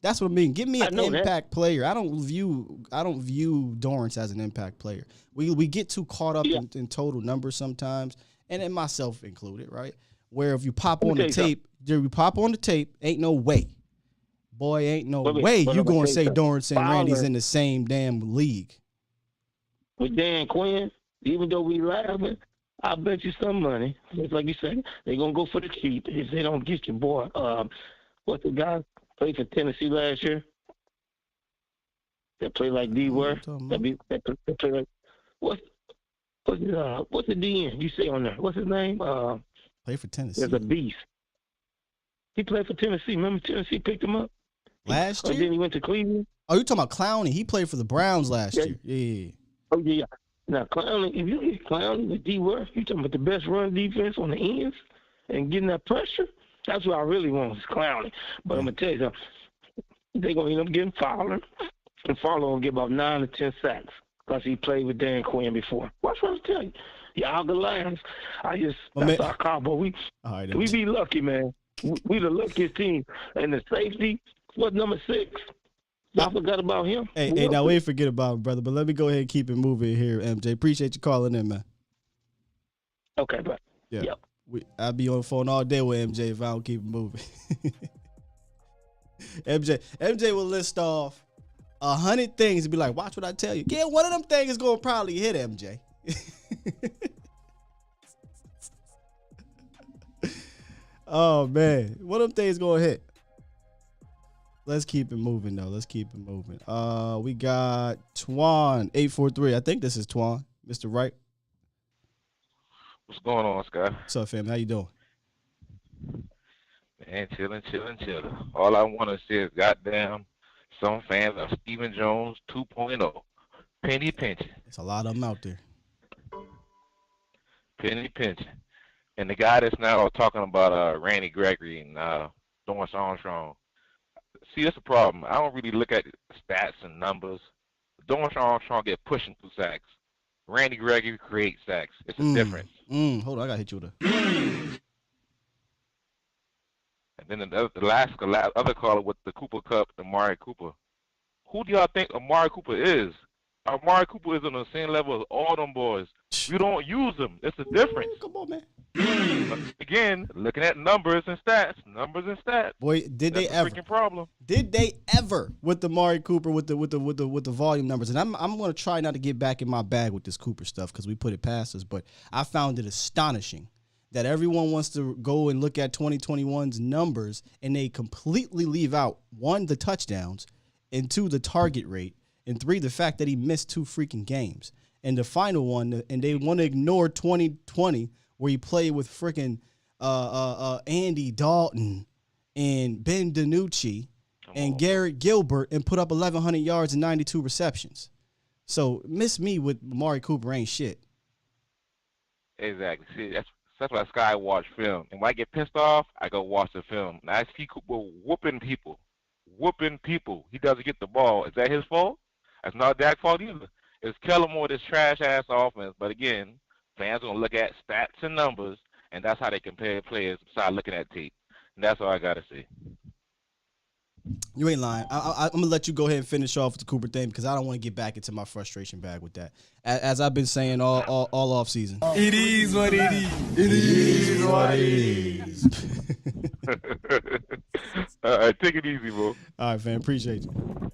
That's what I mean. Give me an impact player. I don't view Dorrance as an impact player. We get too caught up in total numbers sometimes, and myself included, right? Where if you pop on the tape, ain't no way. Boy, ain't no way you going to say Dorrance and Randy's in the same damn league. With Dan Quinn, even though we laughing, I bet you some money. It's like you said, they're going to go for the cheap if they don't get your boy. What's the guy played for Tennessee last year? That played like D. Worth. That play like what's the DN you say on there? What's his name? Play for Tennessee. There's a beast. He played for Tennessee. Remember Tennessee picked him up last year. Then he went to Cleveland. Oh, you talking about Clowney? He played for the Browns last year. Yeah. Oh yeah. Now Clowney, if you get Clowney with D. Worth, you talking about the best run defense on the ends and getting that pressure. That's what I really want is Clowney. But I'm gonna tell you something. They're gonna end up getting Fowler, and Fowler will get about 9 to 10 sacks because he played with Dan Quinn before. What's what I'm telling you? Y'all the Lions. That's our combo. We be lucky, man. We the luckiest team. And the safety, number 6? I forgot about him. Hey, now we ain't forget about him, brother. But let me go ahead and keep it moving here, MJ. Appreciate you calling in, man. Okay, bro. Yeah. Yep. I'll be on the phone all day with MJ if I don't keep it moving. MJ will list off 100 things and be like, watch what I tell you. Yeah, one of them things is going to probably hit MJ. Oh, man. One of them things going to hit. Let's keep it moving, though. We got Twan, 843. I think this is Twan. Mr. Wright. What's going on, Scott? What's up, fam? How you doing? Man, chilling. All I want to say is goddamn some fans of Stephen Jones 2.0. Penny pinching. There's a lot of them out there. Penny pinching. And the guy that's now talking about Randy Gregory and Dorrance Armstrong. See, that's the problem. I don't really look at stats and numbers. Dorrance Armstrong get pushing through sacks. Randy Gregory creates sacks. It's a difference. Hold on, I got to hit you with a... And then the other caller with the Cooper Cup, Amari Cooper. Who do y'all think Amari Cooper is? Amari Cooper is on the same level as all them boys. You don't use them. It's a difference. Come on, man. Again, looking at numbers and stats. Boy, did they ever? Freaking problem. Did they ever with the Amari Cooper with the volume numbers? And I'm going to try not to get back in my bag with this Cooper stuff because we put it past us. But I found it astonishing that everyone wants to go and look at 2021's numbers, and they completely leave out, 1, the touchdowns, and 2, the target rate, and 3, the fact that he missed 2 freaking games. And the final one, and they want to ignore 2020, where he played with freaking Andy Dalton and Ben DiNucci and Garrett Gilbert and put up 1,100 yards and 92 receptions. So miss me with Amari Cooper ain't shit. Exactly. See, that's why Sky watch film. And when I get pissed off, I go watch the film. And I see Cooper whooping people. He doesn't get the ball. Is that his fault? That's not Dak's fault either. It's Kellen Moore, this trash-ass offense. But again, fans going to look at stats and numbers, and that's how they compare players besides looking at tape. And that's all I got to say. You ain't lying. I'm going to let you go ahead and finish off with the Cooper thing because I don't want to get back into my frustration bag with that. As I've been saying all off season. It is what it is. It is what it is. All right, take it easy, bro. All right, fam. Appreciate you.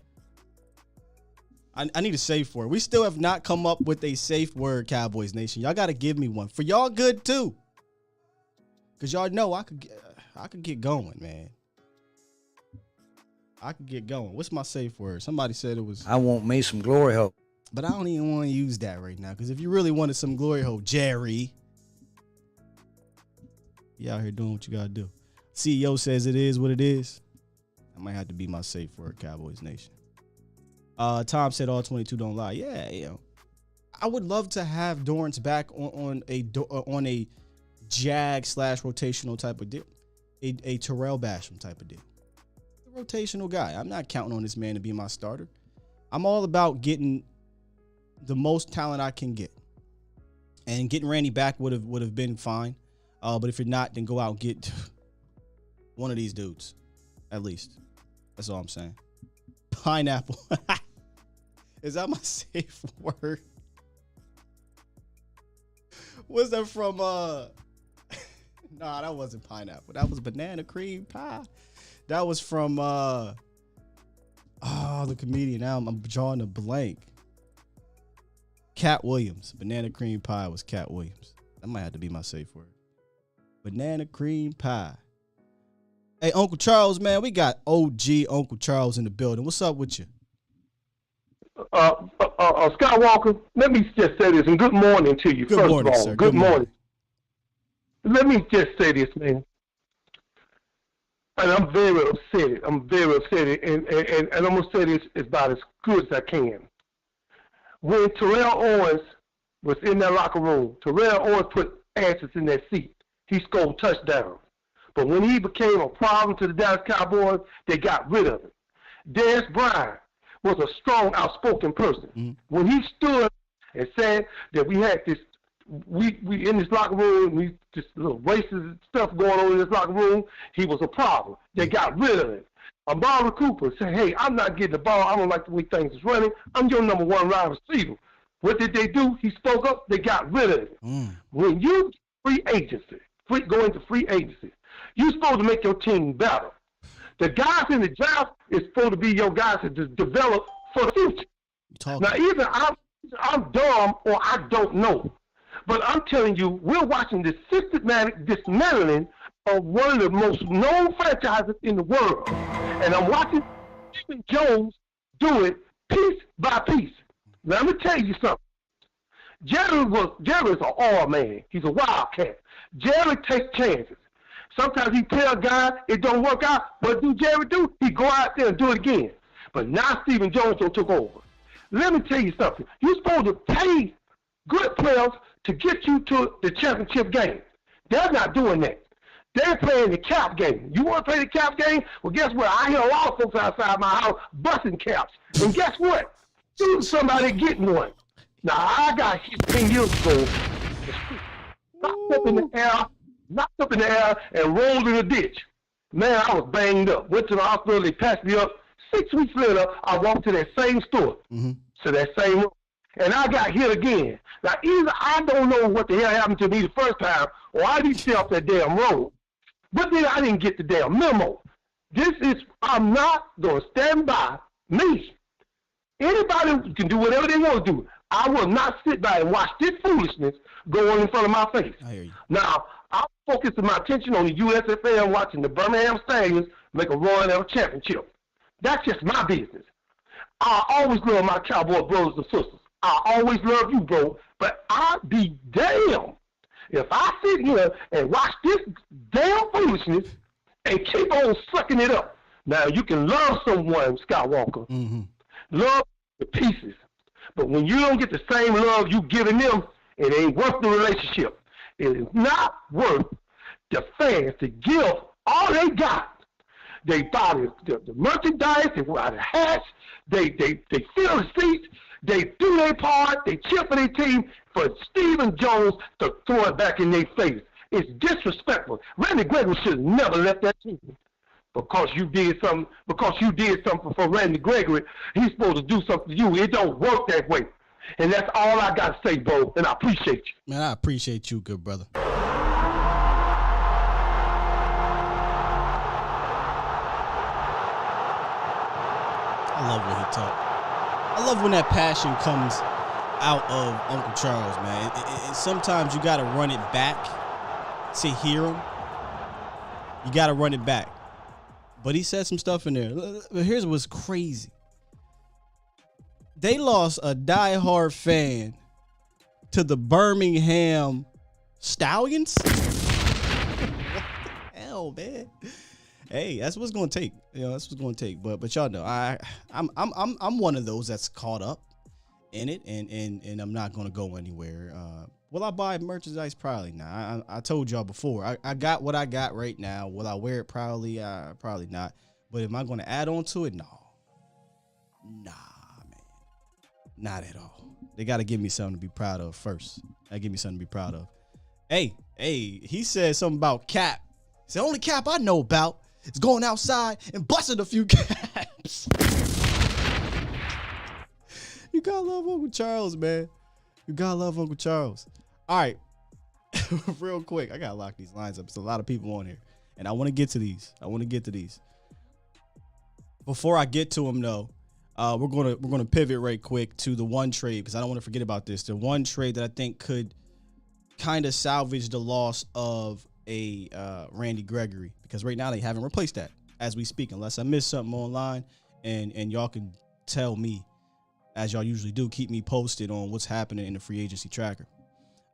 I need a safe word. We still have not come up with a safe word, Cowboys Nation. Y'all got to give me one. For y'all good, too. Because y'all know I could get going, man. I could get going. What's my safe word? Somebody said it was... I want me some glory hole. But I don't even want to use that right now. Because if you really wanted some glory hole, Jerry, you out here doing what you got to do. CEO says it is what it is. That might have to be my safe word, Cowboys Nation. Tom said all 22 don't lie. Yeah, you know. I would love to have Dorrance back on a jag / rotational type of deal. A Terrell Basham type of deal. Rotational guy. I'm not counting on this man to be my starter. I'm all about getting the most talent I can get. And getting Randy back would have been fine. But if you're not, then go out and get one of these dudes. At least. That's all I'm saying. Pineapple. Is that my safe word? Was that from Nah, that wasn't pineapple. That was banana cream pie. That was from the comedian. Now I'm drawing a blank. Cat Williams. Banana cream pie was Cat Williams. That might have to be my safe word. Banana cream pie. Hey, Uncle Charles, man, we got OG Uncle Charles in the building. What's up with you? Skywalker, let me just say this, and good morning to you. Good morning, sir. Good morning. Let me just say this, man. And I'm very upset. And I'm going to say this about as good as I can. When Terrell Owens was in that locker room, Terrell Owens put asses in that seat. He scored touchdowns. But when he became a problem to the Dallas Cowboys, they got rid of him. Darius Bryant was a strong, outspoken person. Mm-hmm. When he stood and said that we had this, we in this locker room, we just little racist stuff going on in this locker room, he was a problem. They got rid of him. Amari Cooper said, hey, I'm not getting the ball. I don't like the way things is running. I'm your number one wide receiver. What did they do? He spoke up. They got rid of him. When you go into free agency, you're supposed to make your team better. The guys in the draft is supposed to be your guys to develop for the future. Now, either I'm dumb or I don't know. But I'm telling you, we're watching this systematic dismantling of one of the most known franchises in the world. And I'm watching Stephen Jones do it piece by piece. Now, let me tell you something. Jerry's an all man. He's a wildcat. Jerry takes chances. Sometimes he tell guys it don't work out. What do Jerry do? He go out there and do it again. But now Stephen Jones took over. Let me tell you something. You're supposed to pay good players to get you to the championship game. They're not doing that. They're playing the cap game. You want to play the cap game? Well, guess what? I hear a lot of folks outside my house busting caps. And guess what? Somebody getting one. Now, I got hit 10 years ago. Knocked up in the air and rolled in a ditch. Man, I was banged up. Went to the hospital. They patched me up. 6 weeks later, I walked to that same store. To that same room. And I got hit again. Now, either I don't know what the hell happened to me the first time, or I didn't stay off that damn road. But then I didn't get the damn memo. I'm not going to stand by me. Anybody can do whatever they want to do. I will not sit by and watch this foolishness go on in front of my face. I hear you. Now, I'm focusing my attention on the USFL and watching the Birmingham Stallions make a run at a championship. That's just my business. I always love my Cowboy brothers and sisters. I always love you, bro. But I'll be damned if I sit here and watch this damn foolishness and keep on sucking it up. Now, you can love someone, Skywalker. Mm-hmm. Love the pieces. But when you don't get the same love you giving them, it ain't worth the relationship. It is not worth the fans to give all they got. They buy the merchandise, they buy the hats, they fill the seats, they do their part, they cheer for their team, for Stephen Jones to throw it back in their face. It's disrespectful. Randy Gregory should have never left that team. Because you did something for Randy Gregory, he's supposed to do something to you. It don't work that way. And that's all I got to say, bro, and I appreciate you. Man, I appreciate you, good brother. I love when he talks. I love when that passion comes out of Uncle Charles, man. Sometimes you got to run it back to hear him. You got to run it back. But he said some stuff in there. But here's what's crazy. They lost a diehard fan to the Birmingham Stallions. What the hell, man? Hey, that's what's gonna take. You know, that's what's gonna take. But y'all know, I'm one of those that's caught up in it, and I'm not gonna go anywhere. Will I buy merchandise? Probably not. I told y'all before. I got what I got right now. Will I wear it? Probably not. But am I gonna add on to it? No. Nah. Not at all. They got to give me something to be proud of first. They give me something to be proud of. Hey, he said something about cap. It's the only cap I know about is going outside and busting a few caps. You gotta love Uncle Charles, man. You gotta love Uncle Charles. All right, real quick. I gotta lock these lines up. There's a lot of people on here, and I want to get to these. Before I get to them, though. We're gonna pivot right quick to the one trade because I don't want to forget about this. The one trade that I think could kind of salvage the loss of a Randy Gregory, because right now they haven't replaced that as we speak, unless I missed something online, and y'all can tell me, as y'all usually do, keep me posted on what's happening in the free agency tracker.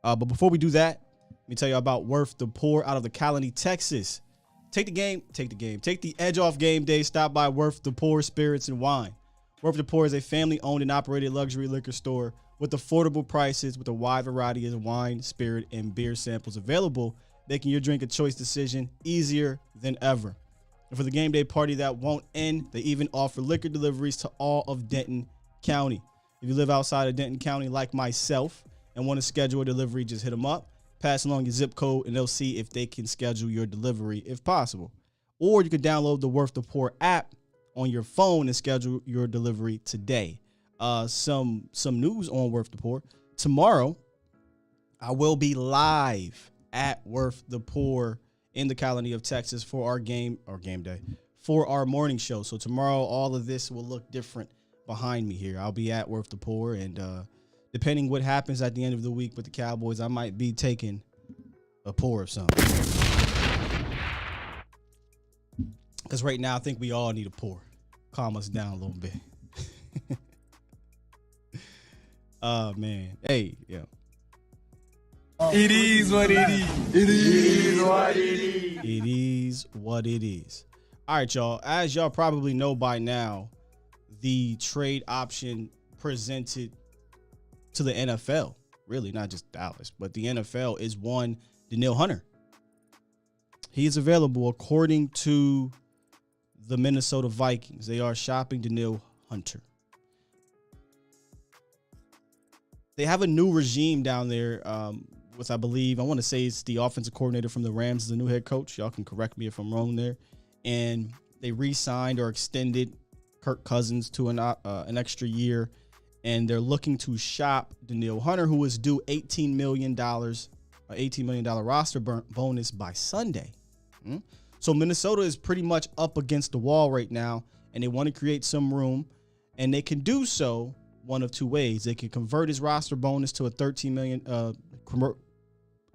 But before we do that, let me tell you about Worth the Pour out of the Calais, Texas. Take the edge off game day. Stop by Worth the Pour Spirits and Wine. Worth the Pour is a family-owned and operated luxury liquor store with affordable prices with a wide variety of wine, spirit, and beer samples available, making your drink a choice decision easier than ever. And for the game day party that won't end, they even offer liquor deliveries to all of Denton County. If you live outside of Denton County like myself and want to schedule a delivery, just hit them up, pass along your zip code, and they'll see if they can schedule your delivery if possible. Or you can download the Worth the Pour app on your phone and schedule your delivery today. Some news on Worth the Pour. Tomorrow, I will be live at Worth the Pour in the Colony of Texas for our game day, for our morning show. So tomorrow, all of this will look different behind me here. I'll be at Worth the Pour, and depending what happens at the end of the week with the Cowboys, I might be taking a pour of something. Because right now, I think we all need a pour. Calm us down a little bit. Oh, man. Hey, yeah. It is what it is. It is what it is. It is what it is. All right, y'all. As y'all probably know by now, the trade option presented to the NFL, really not just Dallas, but the NFL, is one Danielle Hunter. He is available according to the Minnesota Vikings. They are shopping Danielle Hunter. They have a new regime down there, with, I believe, I want to say it's the offensive coordinator from the Rams is the new head coach. Y'all can correct me if I'm wrong there. And they re-signed or extended Kirk Cousins to an extra year, and they're looking to shop Danielle Hunter, who is due $18 million roster bonus by Sunday. So Minnesota is pretty much up against the wall right now, and they want to create some room, and they can do so one of two ways. They can convert his roster bonus to a $13 million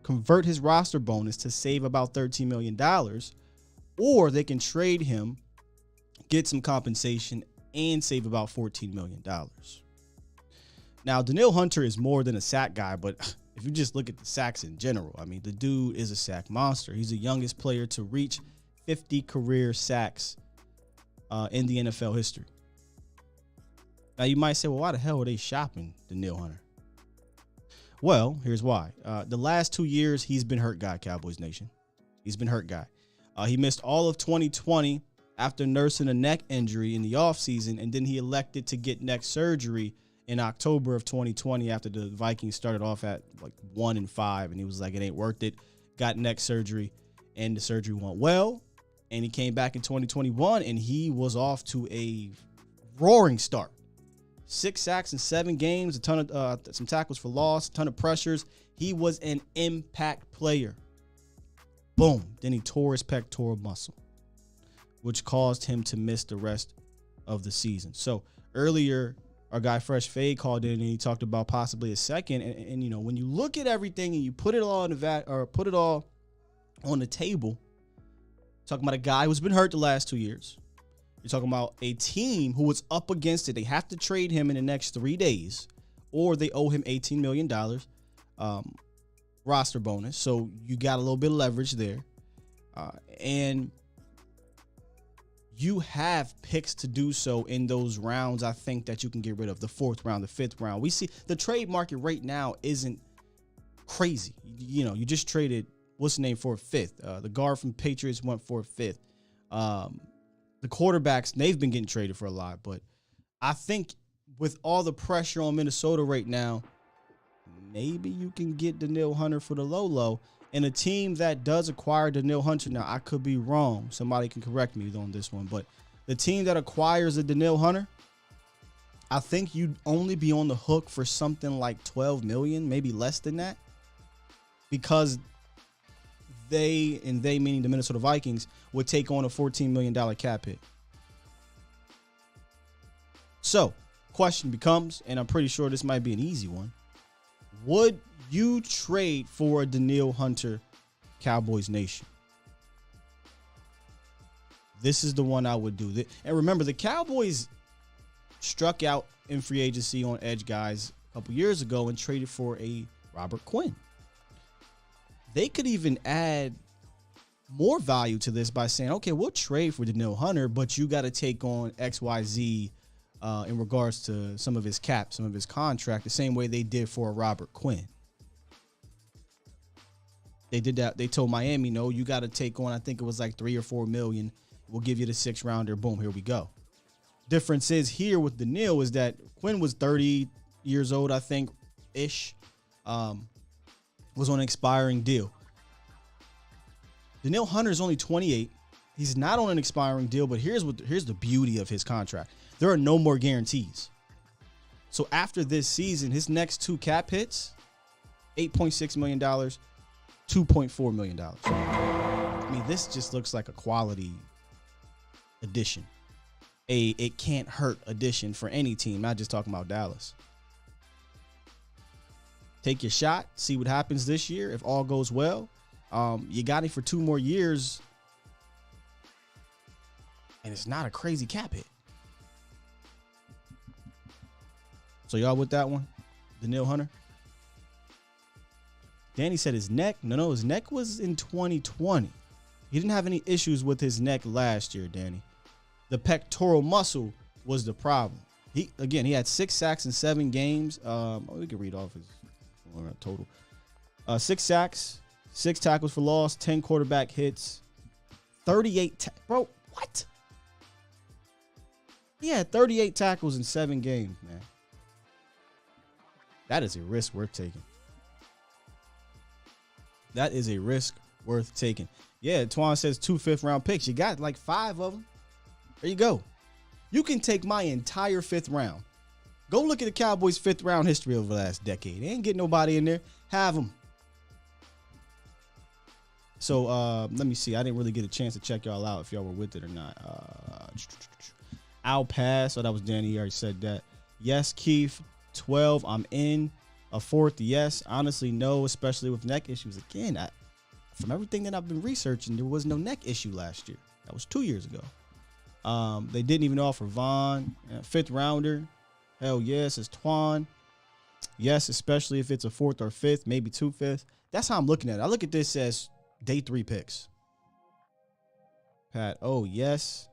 convert his roster bonus to save about $13 million, or they can trade him, get some compensation, and save about $14 million. Now, Danielle Hunter is more than a sack guy, but if you just look at the sacks in general, I mean, the dude is a sack monster. He's the youngest player to reach 50 career sacks in the NFL history. Now, you might say, well, why the hell are they shopping Danielle Hunter? Well, here's why. The last 2 years, he's been hurt guy, Cowboys Nation. He's been hurt guy. He missed all of 2020 after nursing a neck injury in the offseason, and then he elected to get neck surgery in October of 2020 after the Vikings started off at like 1-5, and he was like, it ain't worth it. Got neck surgery, and the surgery went well, and he came back in 2021, and he was off to a roaring start. 6 sacks in 7 games, a ton of some tackles for loss, a ton of pressures. He was an impact player. Boom. Then he tore his pectoral muscle, which caused him to miss the rest of the season. So earlier, our guy Fresh Fade called in and he talked about possibly a second. And you know, when you look at everything and you put it all in the vat or put it all on the table, talking about a guy who's been hurt the last 2 years. You're talking about a team who was up against it. They have to trade him in the next 3 days, or they owe him $18 million roster bonus. So you got a little bit of leverage there. And you have picks to do so in those rounds, I think, that you can get rid of. The 4th round, the 5th round. We see the trade market right now isn't crazy. You know, you just traded, what's the name, for a 5th? The guard from Patriots went for a 5th. The quarterbacks, they've been getting traded for a lot. But I think with all the pressure on Minnesota right now, maybe you can get Danielle Hunter for the low. And a team that does acquire Danielle Hunter, now I could be wrong. Somebody can correct me on this one. But the team that acquires a Danielle Hunter, I think you'd only be on the hook for something like $12 million, maybe less than that. Because they meaning the Minnesota Vikings, would take on a $14 million cap hit. So, question becomes, and I'm pretty sure this might be an easy one, would you trade for a Danielle Hunter, Cowboys Nation? This is the one I would do. And remember, the Cowboys struck out in free agency on edge guys a couple years ago and traded for a Robert Quinn. They could even add more value to this by saying, okay, we'll trade for Danielle Hunter, but you got to take on XYZ in regards to some of his cap, some of his contract, the same way they did for a Robert Quinn. They did that. They told Miami, no, you got to take on, I think it was like $3 or $4 million. We'll give you the 6th rounder. Boom, here we go. Difference is here with Danielle is that Quinn was 30 years old, I think, ish. Was on an expiring deal. Danielle Hunter is only 28. He's not on an expiring deal, but here's the beauty of his contract. There are no more guarantees. So after this season, his next 2 cap hits, $8.6 million, $2.4 million. I mean, this just looks like a quality addition. It can't hurt addition for any team, not just talking about Dallas. Take your shot, see what happens this year. If all goes well, you got him for 2 more years, and it's not a crazy cap hit. So y'all with that one? Danielle Hunter? Danny said his neck. No, his neck was in 2020. He didn't have any issues with his neck last year, Danny. The pectoral muscle was the problem. He had 6 sacks in 7 games. We can read off his total. 6 sacks, 6 tackles for loss, 10 quarterback hits, 38. Bro, what? He had 38 tackles in 7 games, man. That is a risk worth taking. That is a risk worth taking. Yeah, Twan says 2 5th-round picks. You got like 5 of them. There you go. You can take my entire 5th round. Go look at the Cowboys' 5th-round history over the last decade. They ain't getting nobody in there. Have them. So let me see. I didn't really get a chance to check y'all out if y'all were with it or not. I'll pass. Oh, that was Danny. He already said that. Yes, Keith. 12. I'm in. A fourth, yes. Honestly, no, especially with neck issues. Again, from everything that I've been researching, there was no neck issue last year. That was 2 years ago. They didn't even offer Vaughn. Fifth rounder. Hell yes, it's Twan. Yes, especially if it's a fourth or fifth, maybe 2 fifths. That's how I'm looking at it. I look at this as day 3 picks. Pat, oh, yes.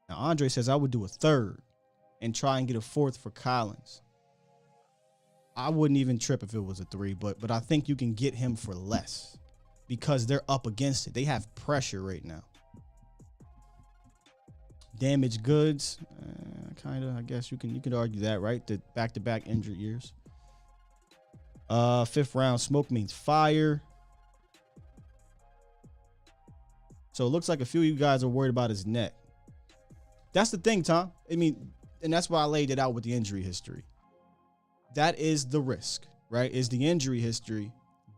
Now, Andre says I would do a third and try and get a fourth for Collins. I wouldn't even trip if it was a 3, but I think you can get him for less because they're up against it. They have pressure right now. Damaged goods, kind of. I guess you could argue that, right? The back-to-back injured years. 5th round, smoke means fire. So it looks like a few of you guys are worried about his neck. That's the thing, Tom. I mean, and that's why I laid it out with the injury history. That is the risk, right? Is the injury history.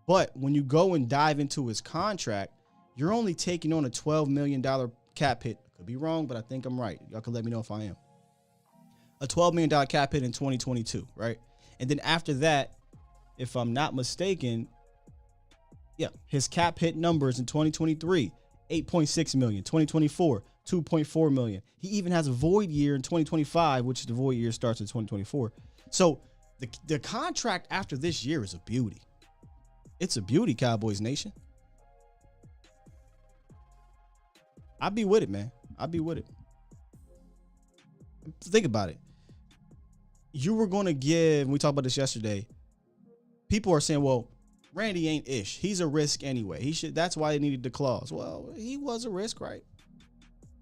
But when you go and dive into his contract, you're only taking on a $12 million cap hit. Could be wrong, but I think I'm right. Y'all can let me know if I am. A $12 million cap hit in 2022, right? And then after that, if I'm not mistaken, yeah, his cap hit numbers in 2023, 8.6 million, 2024, 2.4 million. He even has a void year in 2025, which the void year starts in 2024. So the contract after this year is a beauty. It's a beauty, Cowboys Nation. I'd be with it, man. I'd be with it. Think about it. You were going to give, we talked about this yesterday, people are saying, well, Randy ain't ish. He's a risk anyway. He should. That's why they needed the clause. Well, he was a risk, right?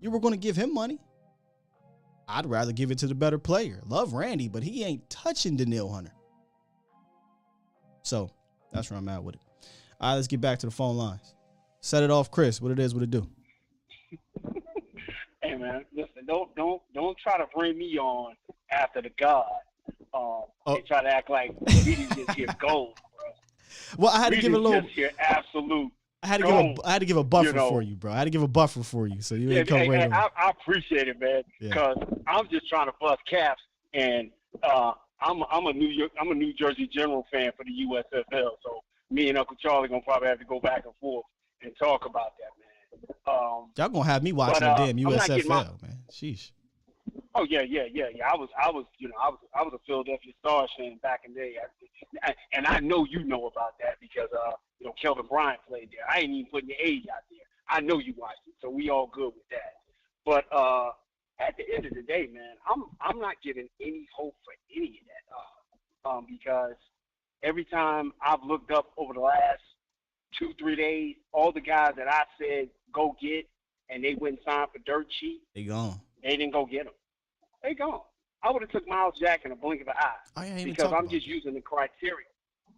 You were going to give him money. I'd rather give it to the better player. Love Randy, but he ain't touching Danielle Hunter. So that's where I'm at with it. All right, let's get back to the phone lines. Set it off, Chris. What it is, what it do. Hey man, listen, don't try to bring me on after the God. They try to act like we didn't just hear gold, bro. Well, I had to give a little. Just hear absolute. I had to give a buffer for you, bro. I had to give a buffer for you, so you ain't come right on. I appreciate it, man, because I'm just trying to bust caps, and I'm a New Jersey General fan for the USFL, so me and Uncle Charlie gonna probably have to go back and forth and talk about that, man. Y'all gonna have me watching the damn USFL, man. Sheesh. Oh yeah. I was a Philadelphia Stars fan back in the day, and I know you know about that because Kelvin Bryant played there. I ain't even putting the age out there. I know you watched it, so we all good with that. But at the end of the day, man, I'm not giving any hope for any of that because every time I've looked up over the last 2-3 days, all the guys that I said go get and they went and signed for dirt cheap, they gone. They didn't go get them. They gone. I would have took Miles Jack in a blink of an eye because I'm just using the criteria.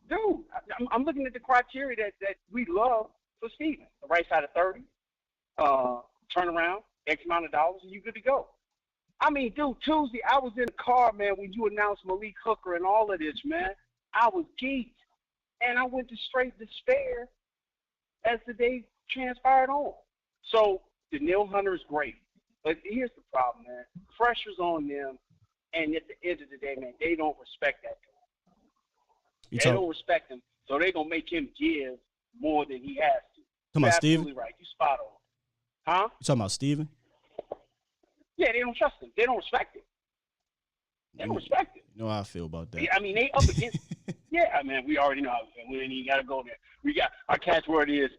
Dude, I'm looking at the criteria that we love for Steven. The right side of 30, turnaround, X amount of dollars, and you good to go. I mean, dude, Tuesday, I was in the car, man, when you announced Malik Hooker and all of this, man. I was geeked, and I went to straight despair as the day transpired on. So, Danielle Hunter is great. But here's the problem, man. Pressure's on them, and at the end of the day, man, they don't respect that guy. They don't respect him, so they're going to make him give more than he has to. Talking about Steven? Absolutely right. You spot on. Huh? You talking about Steven? Yeah, they don't trust him. They don't respect him. They don't respect him. You know how I feel about that. I mean, they up against yeah, I mean, we already know how we feel. We ain't even got to go there. We got our catchword is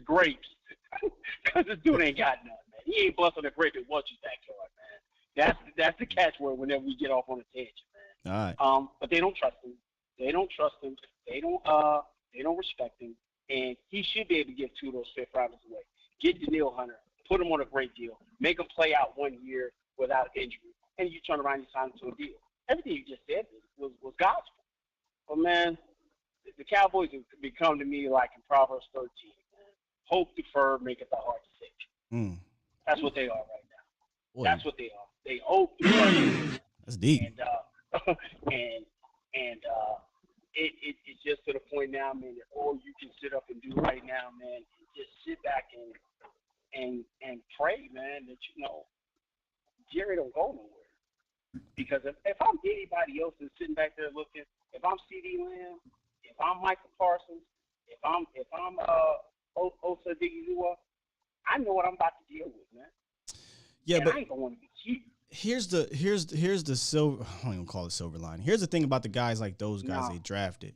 grapes. Because this dude ain't got nothing, man. He ain't busting a grape in Welch's backyard, man. That's the catchword whenever we get off on a tangent, man. All right. But they don't trust him. They don't trust him. They don't respect him. And he should be able to give 2 of those 5th rounders away. Get Danielle Hunter, put him on a great deal, make him play out 1 year without injury, and you turn around and sign him to a deal. Everything you just said was gospel. But man, the Cowboys have become to me like in Proverbs 13. Hope deferred, maketh the heart sick. That's what they are right now. Boy. That's what they are. They hope deferred. That's deep. And it's just to the point now, man, that all you can sit up and do right now, man, is just sit back and pray, man, that Jerry don't go nowhere. Because if I'm anybody else that's sitting back there looking, if I'm C.D. Lamb, if I'm Michael Parsons, if I'm Osa Digizua, I know what I'm about to deal with, man. Yeah, and but I ain't gonna want to be cheap. Here's the silver. I don't even call it silver lining. Here's the thing about the guys like those guys they drafted.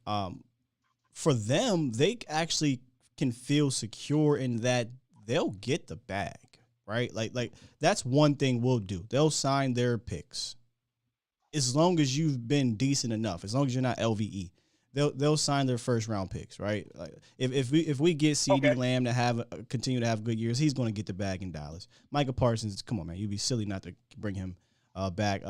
For them, they actually can feel secure in that they'll get the bag, right? Like that's one thing we'll do. They'll sign their picks as long as you've been decent enough. As long as you're not LVE, they'll sign their first round picks, right? Like if we get CD Lamb to continue to have good years, he's going to get the bag in Dallas. Michael Parsons, come on, man, you'd be silly not to bring him back.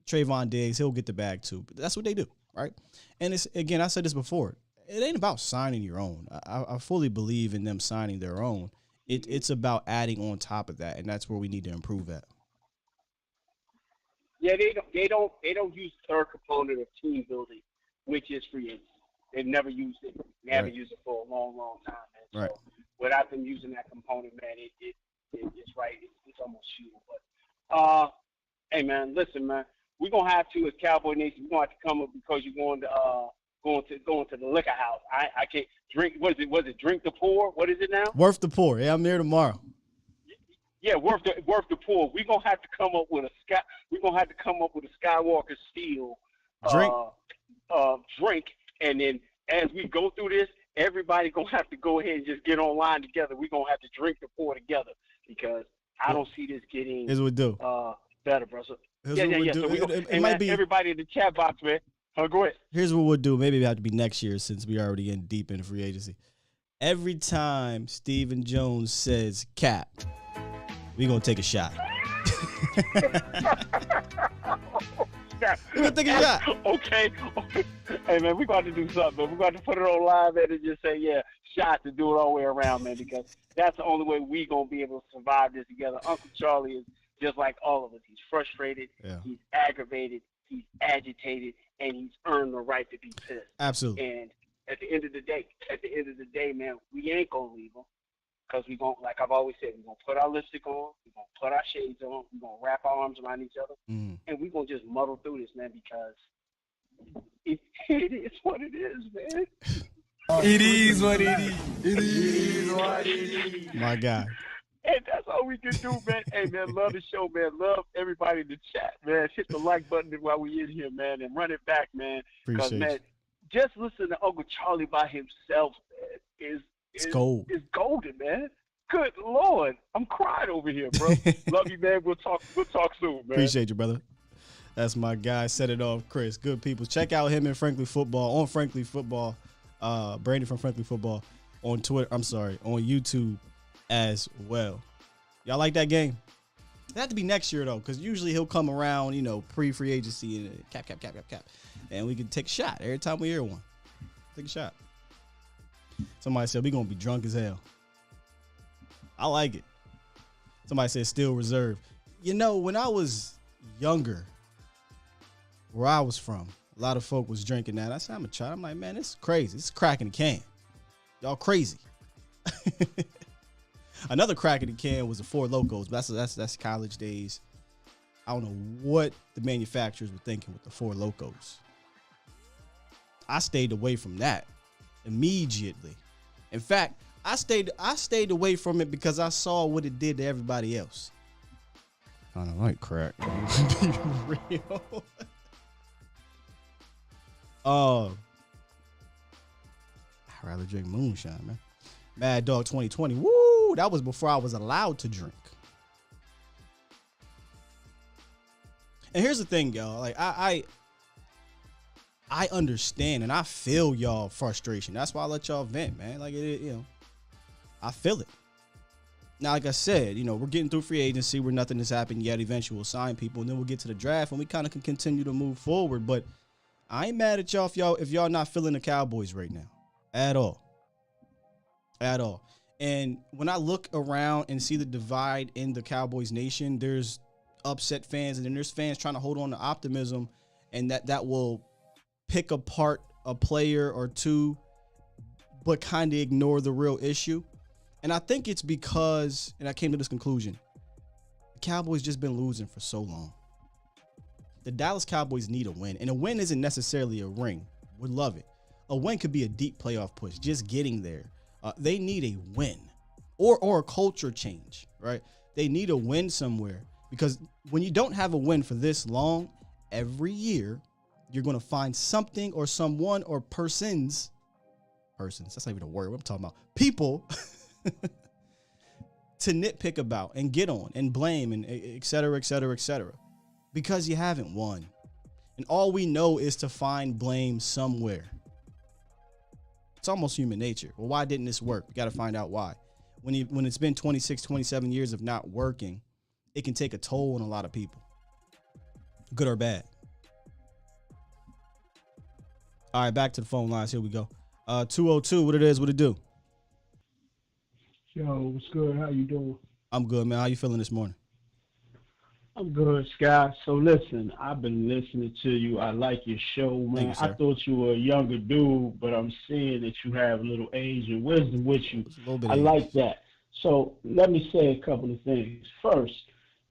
Trayvon Diggs, he'll get the bag too. But that's what they do, right? And it's, again, I said this before. It ain't about signing your own. I fully believe in them signing their own. It's about adding on top of that, and that's where we need to improve at. Yeah, they don't use the third component of team building, which is free agency. They've never used it. They haven't used it for a long, long time, man. So without them using that component, man, it's right. It's almost shooting. But hey, man, listen, man, we're gonna have to, as Cowboy Nation, we're gonna have to come up because you're going to the liquor house. I can't drink. Was it drink the pour? What is it now? Worth the pour. Yeah, I'm there tomorrow. Yeah, worth the pour. We're gonna have to come up with a Skywalker Steel drink, and then as we go through this, everybody gonna have to go ahead and just get online together. We're gonna have to drink the pour together because I don't see this getting better, bro. So, yeah. So it might be everybody in the chat box, man. Go ahead. Here's what we'll do. Maybe it have to be next year since we already in deep in free agency. Every time Stephen Jones says cap, we're going to take a shot. We're going to take a shot. Okay. Hey, man, we're going to do something, man. We're going to put it on live and just say, shot to do it all the way around, man, because that's the only way we're going to be able to survive this together. Uncle Charlie is just like all of us. He's frustrated. Yeah. He's aggravated. He's agitated. And he's earned the right to be pissed. Absolutely. And at the end of the day, man, we ain't gonna leave him because we gonna, like I've always said, we're gonna put our lipstick on, we're gonna put our shades on, we're gonna wrap our arms around each other, and we're gonna just muddle through this, man, because it is what it is, man. It is what it is. It is what it is. My God. And that's all we can do, man. Hey, man, love the show, man. Love everybody in the chat, man. Hit the like button while we in here, man, and run it back, man. Because, man, just listen to Uncle Charlie by himself, man, is gold. Is golden, man. Good Lord. I'm crying over here, bro. Love you, man. We'll talk soon, man. Appreciate you, brother. That's my guy. Set it off, Chris. Good people. Check out him in Frankly Football, on Frankly Football. Brandon from Frankly Football on Twitter. I'm sorry, on YouTube as well. Y'all like that game? It had to be next year though, because usually he'll come around, pre-free agency and cap, and we can take a shot every time we hear one. Take a shot. Somebody said we gonna be drunk as hell. I like it. Somebody said still reserved. When I was younger, where I was from, a lot of folk was drinking that. I said I'm gonna try. I'm like, man, this is crazy. This is crack in the can. Y'all crazy. Another crack in the can was the Four Locos. But that's college days. I don't know what the manufacturers were thinking with the Four Locos. I stayed away from that immediately. In fact, I stayed away from it because I saw what it did to everybody else. I don't like crack. Be real. I'd rather drink moonshine, man. Mad Dog 2020. Woo! That was before I was allowed to drink. And here's the thing, y'all. Like I understand and I feel y'all frustration. That's why I let y'all vent, man. Like I feel it. Now, like I said, we're getting through free agency where nothing has happened yet. Eventually we'll sign people and then we'll get to the draft and we kind of can continue to move forward. But I ain't mad at y'all if y'all not feeling the Cowboys right now. At all. And when I look around and see the divide in the Cowboys nation, there's upset fans and then there's fans trying to hold on to optimism and that will pick apart a player or two but kind of ignore the real issue. And I think it's because, and I came to this conclusion, the Cowboys just been losing for so long. The Dallas Cowboys need a win, and a win isn't necessarily a ring. Would love it. A win could be a deep playoff push, just getting there. They need a win or a culture change, right? They need a win somewhere, because when you don't have a win for this long, every year, you're going to find something or someone or persons, that's not even a word, what I'm talking about, people to nitpick about and get on and blame and et cetera, et cetera, et cetera, because you haven't won. And all we know is to find blame somewhere. It's almost human nature. Well, why didn't this work? We got to find out why. When it's been 26, 27 years of not working, it can take a toll on a lot of people, good or bad. All right, back to the phone lines. Here we go. 202, what it do? Yo, what's good? How you doing? I'm good, man. How you feeling this morning? I'm good, Scott. So listen, I've been listening to you. I like your show, man. Thank you, I thought you were a younger dude, but I'm seeing that you have a little age and wisdom with you. I like that. So let me say a couple of things. First,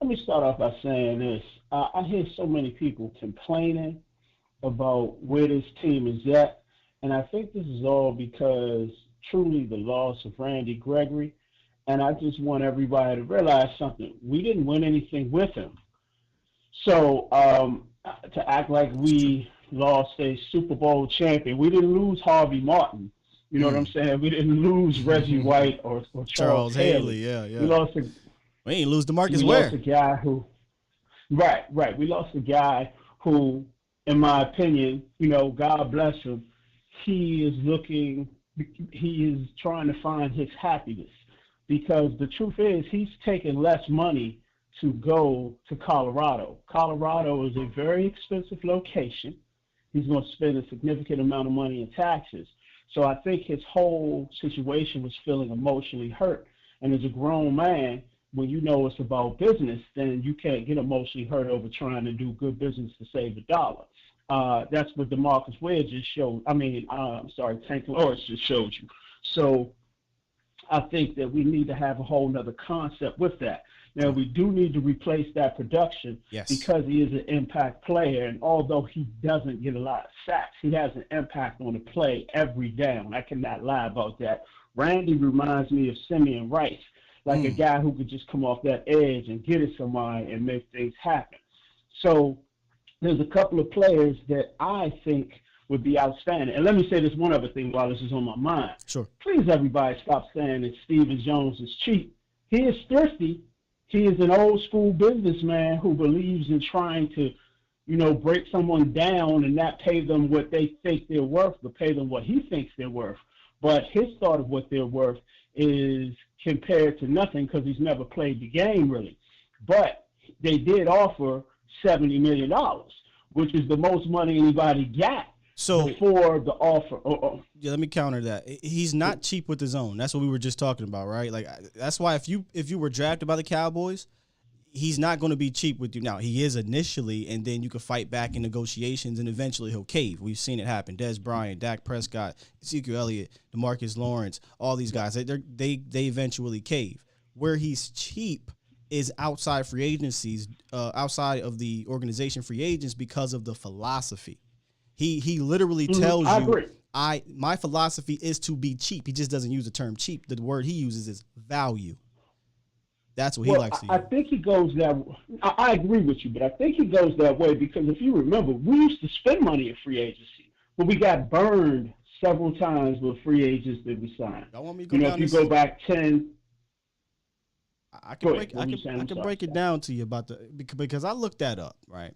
let me start off by saying this. I hear so many people complaining about where this team is at, and I think this is all because truly the loss of Randy Gregory. And I just want everybody to realize something. We didn't win anything with him. So to act like we lost a Super Bowl champion, we didn't lose Harvey Martin. You know what I'm saying? We didn't lose Reggie White or Charles Haley. Yeah. We ain't lose DeMarcus Ware. We lost a guy who, right. We lost a guy who, in my opinion, God bless him, he is trying to find his happiness. Because the truth is, he's taking less money to go to Colorado. Colorado is a very expensive location. He's going to spend a significant amount of money in taxes. So I think his whole situation was feeling emotionally hurt. And as a grown man, when you know it's about business, then you can't get emotionally hurt over trying to do good business to save a dollar. That's what DeMarcus Ware just showed. Tank Lawrence just showed you. So I think that we need to have a whole nother concept with that. Now, we do need to replace that production because he is an impact player. And although he doesn't get a lot of sacks, he has an impact on the play every down. I cannot lie about that. Randy reminds me of Simeon Rice, like a guy who could just come off that edge and get it somebody and make things happen. So there's a couple of players that I think would be outstanding. And let me say this one other thing while this is on my mind. Sure. Please, everybody, stop saying that Stephen Jones is cheap. He is thrifty. He is an old school businessman who believes in trying to, break someone down and not pay them what they think they're worth, but pay them what he thinks they're worth. But his thought of what they're worth is compared to nothing because he's never played the game really. But they did offer $70 million, which is the most money anybody got. So before the offer, yeah, let me counter that. He's not cheap with his own. That's what we were just talking about, right? Like that's why if you were drafted by the Cowboys, he's not going to be cheap with you. Now he is initially, and then you can fight back in negotiations, and eventually he'll cave. We've seen it happen. Des Bryant, Dak Prescott, Ezekiel Elliott, DeMarcus Lawrence, all these guys. They eventually cave. Where he's cheap is outside free agencies, outside of the organization free agents because of the philosophy. He literally tells you, my philosophy is to be cheap. He just doesn't use the term cheap. The word he uses is value. That's what he likes to use. I think he goes that way. I agree with you, but I think he goes that way because if you remember, we used to spend money in free agency, but we got burned several times with free agents that we signed. Don't want me to go down if you go back 10. I can break it down to you about because I looked that up, right?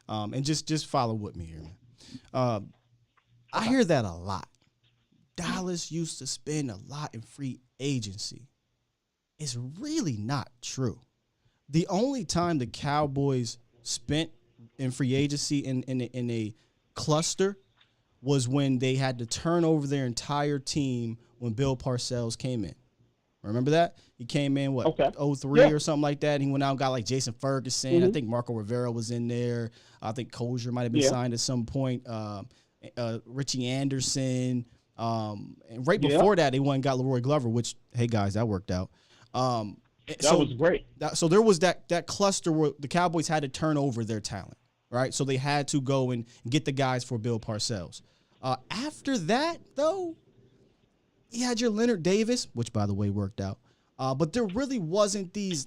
And just follow with me here, man. I hear that a lot. Dallas used to spend a lot in free agency. It's really not true. The only time the Cowboys spent in free agency in a cluster was when they had to turn over their entire team when Bill Parcells came in. Remember that? He came in, 03 or something like that. He went out and got like Jason Ferguson. Mm-hmm. I think Marco Rivera was in there. I think Kozier might have been signed at some point. Richie Anderson. And right before that, they went and got Leroy Glover, which, hey, guys, that worked out. That was great. So there was that cluster where the Cowboys had to turn over their talent, right? So they had to go and get the guys for Bill Parcells. After that, though, you had your Leonard Davis, which, by the way, worked out. But there really wasn't these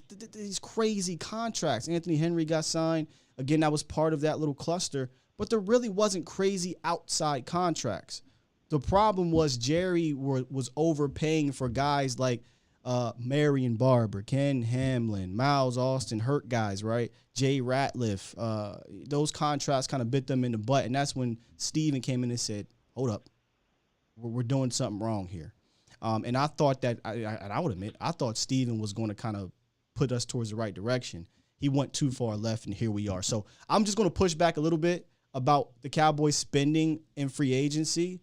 crazy contracts. Anthony Henry got signed. Again, that was part of that little cluster. But there really wasn't crazy outside contracts. The problem was Jerry was overpaying for guys like Marion Barber, Ken Hamlin, Miles Austin, hurt guys, right? Jay Ratliff. Those contracts kind of bit them in the butt. And that's when Steven came in and said, hold up, we're doing something wrong here. And I thought that, I would admit, I thought Steven was going to kind of put us towards the right direction. He went too far left, and here we are. So I'm just going to push back a little bit about the Cowboys spending in free agency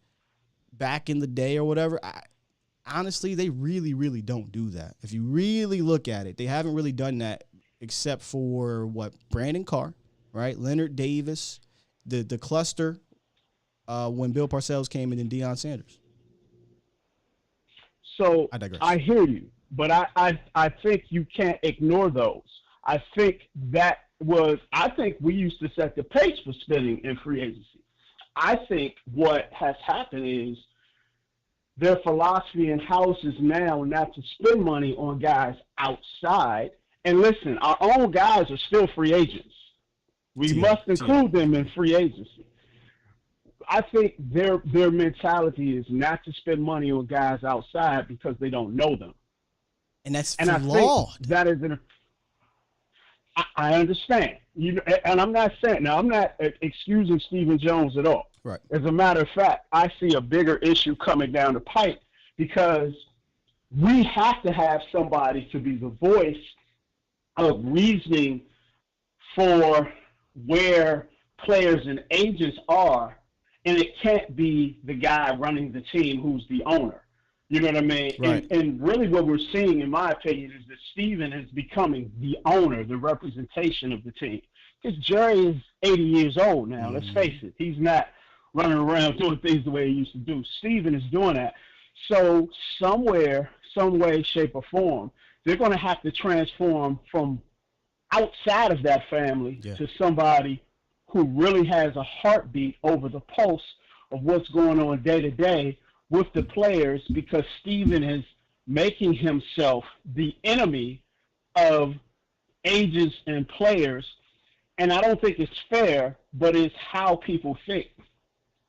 back in the day or whatever. Honestly, they really, really don't do that. If you really look at it, they haven't really done that except for, Brandon Carr, right? Leonard Davis, the cluster when Bill Parcells came in and Deion Sanders. So I hear you, but I think you can't ignore those. I think we used to set the pace for spending in free agency. I think what has happened is their philosophy in house is now not to spend money on guys outside. And listen, our own guys are still free agents. We must include them in free agency. I think their mentality is not to spend money on guys outside because they don't know them. And that's flawed. I think that is I understand. And I'm not saying, now I'm not excusing Stephen Jones at all. Right. As a matter of fact, I see a bigger issue coming down the pipe because we have to have somebody to be the voice of reasoning for where players and agents are, and it can't be the guy running the team who's the owner. You know what I mean? Right. And really what we're seeing, in my opinion, is that Steven is becoming the owner, the representation of the team. Because Jerry is 80 years old now, let's face it. He's not running around doing things the way he used to do. Steven is doing that. So somewhere, some way, shape, or form, they're going to have to transform from outside of that family to somebody who really has a heartbeat over the pulse of what's going on day to day with the players, because Steven is making himself the enemy of agents and players. And I don't think it's fair, but it's how people think.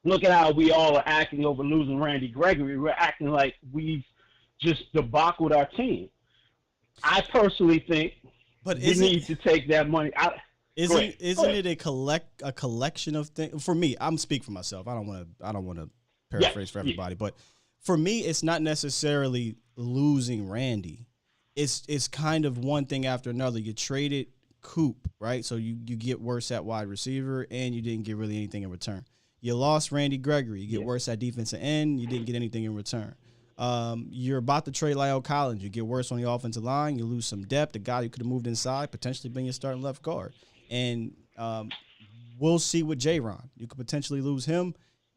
Look at how we all are acting over losing Randy Gregory. We're acting like we've just debacled our team. I personally think we need to take that money out. Isn't it a collection of things? For me, I'm speaking for myself. I don't want to paraphrase for everybody, but for me, it's not necessarily losing Randy. It's kind of one thing after another. You traded Coop, right? So you get worse at wide receiver, and you didn't get really anything in return. You lost Randy Gregory. You get worse at defensive end. You didn't get anything in return. You're about to trade Lyle Collins. You get worse on the offensive line. You lose some depth. The guy who could have moved inside, potentially been your starting left guard. And we'll see with J-Ron. You could potentially lose him.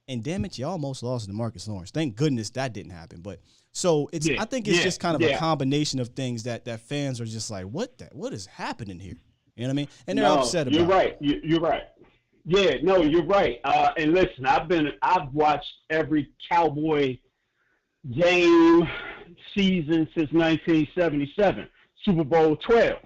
And damn it, you almost lost DeMarcus Lawrence. Thank goodness that didn't happen. But so I think it's just kind of a combination of things that fans are just like, what is happening here? You know what I mean? And they're upset about it. You're right. Yeah, no, you're right. And listen, I've watched every Cowboy game season since 1977, Super Bowl 12.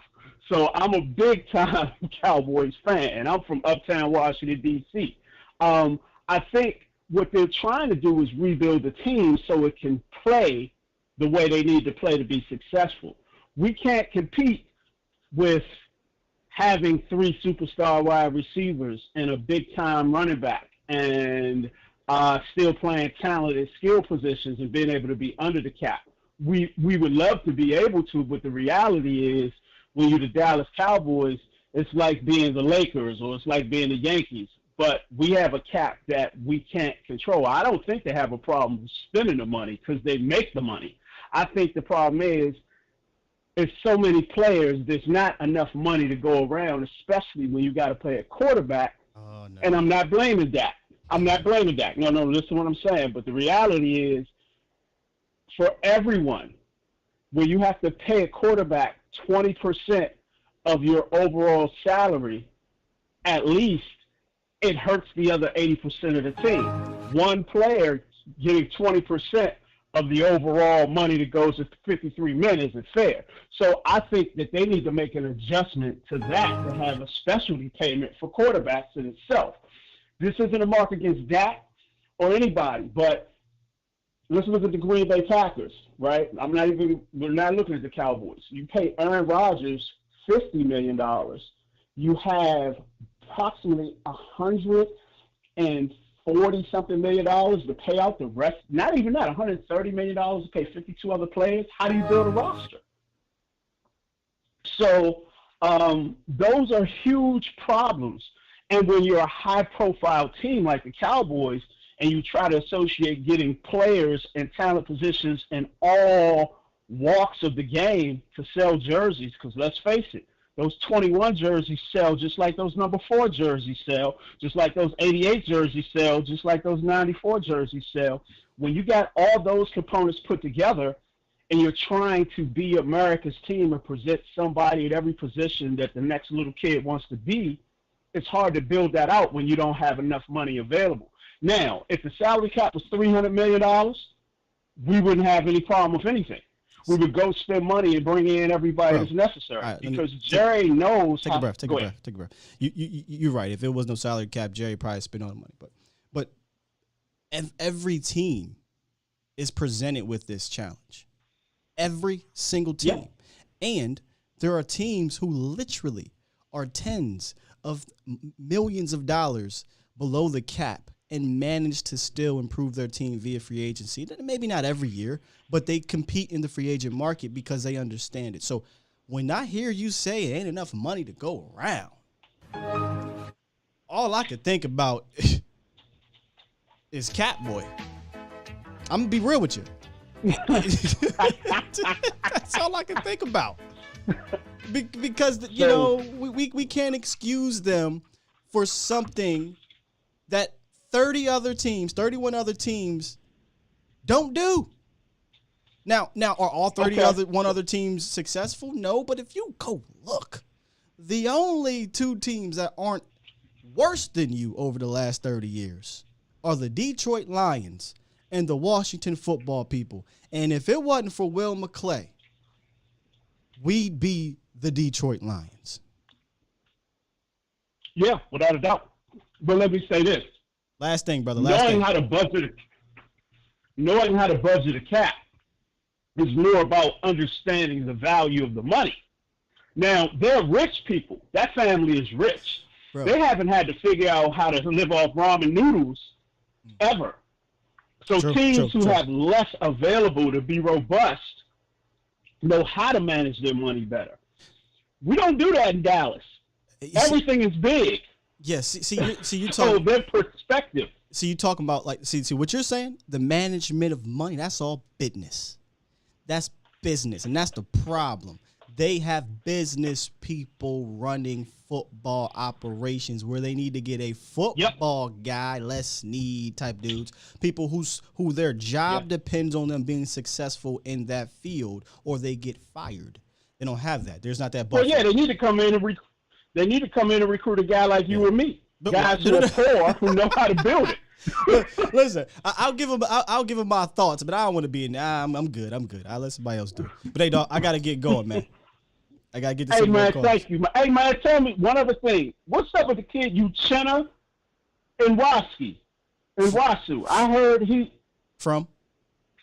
So I'm a big-time Cowboys fan, and I'm from uptown Washington, D.C. I think what they're trying to do is rebuild the team so it can play the way they need to play to be successful. We can't compete with having 3 superstar wide receivers and a big-time running back and still playing talented skill positions and being able to be under the cap. We would love to be able to, but the reality is when you're the Dallas Cowboys, it's like being the Lakers or it's like being the Yankees. But we have a cap that we can't control. I don't think they have a problem spending the money because they make the money. I think the problem is there's so many players, there's not enough money to go around, especially when you got to play a quarterback. Oh, no. And I'm not blaming that. No, listen to what I'm saying. But the reality is for everyone, where you have to pay a quarterback 20% of your overall salary, at least, it hurts the other 80% of the team. One player getting 20% of the overall money that goes to 53 men isn't fair. So I think that they need to make an adjustment to that to have a specialty payment for quarterbacks in itself. This isn't a mark against Dak or anybody, but let's look at the Green Bay Packers, right? We're not looking at the Cowboys. You pay Aaron Rodgers $50 million. You have approximately $140-something million to pay out the rest. Not even that, $130 million to pay 52 other players. How do you build a roster? So those are huge problems. And when you're a high-profile team like the Cowboys and you try to associate getting players and talent positions in all walks of the game to sell jerseys, because let's face it, those 21 jerseys sell just like those number 4 jerseys sell, just like those 88 jerseys sell, just like those 94 jerseys sell. When you got all those components put together and you're trying to be America's team and present somebody at every position that the next little kid wants to be, it's hard to build that out when you don't have enough money available. Now, if the salary cap was $300 million, we wouldn't have any problem with anything. We would go spend money and bring in everybody that's necessary, right, because Jerry knows. Take a breath. You're right. If it was no salary cap, Jerry probably spent all the money. But every team is presented with this challenge. Every single team, and there are teams who literally are tens of millions of dollars below the cap and manage to still improve their team via free agency. Maybe not every year, but they compete in the free agent market because they understand it. So when I hear you say it ain't enough money to go around, all I could think about is Catboy. I'm going to be real with you. That's all I can think about. Because, you know, we can't excuse them for something that 31 other teams don't do. Now are all 31 other teams successful? No, but if you go look, the only 2 teams that aren't worse than you over the last 30 years are the Detroit Lions and the Washington Football People. And if it wasn't for Will McClay, we'd be the Detroit Lions. Yeah, without a doubt. But let me say this. Last thing, brother. Knowing how to budget a cap is more about understanding the value of the money. Now, they're rich people. That family is rich. Bro. They haven't had to figure out how to live off ramen noodles ever. So teams who have less available to be robust know how to manage their money better. We don't do that in Dallas. Everything is big. Yes, see, you talking. So their perspective. See, you talking about see what you're saying. The management of money. That's all business. That's business, and that's the problem. They have business people running football operations where they need to get a football guy, Les Snead type dudes, people who their job depends on them being successful in that field, or they get fired. They don't have that. There's not that buffer. Well, yeah, they need to come in and recruit a guy like you or me, guys who are poor who know how to build it. Listen, I'll give him my thoughts, but I don't want to be in. I'm good. I'll let somebody else do it. But hey, dog, I gotta get going, man. I gotta get this. Hey man, thank you. Hey man, tell me one other thing. What's up with the kid Uchenna and Wasu? I heard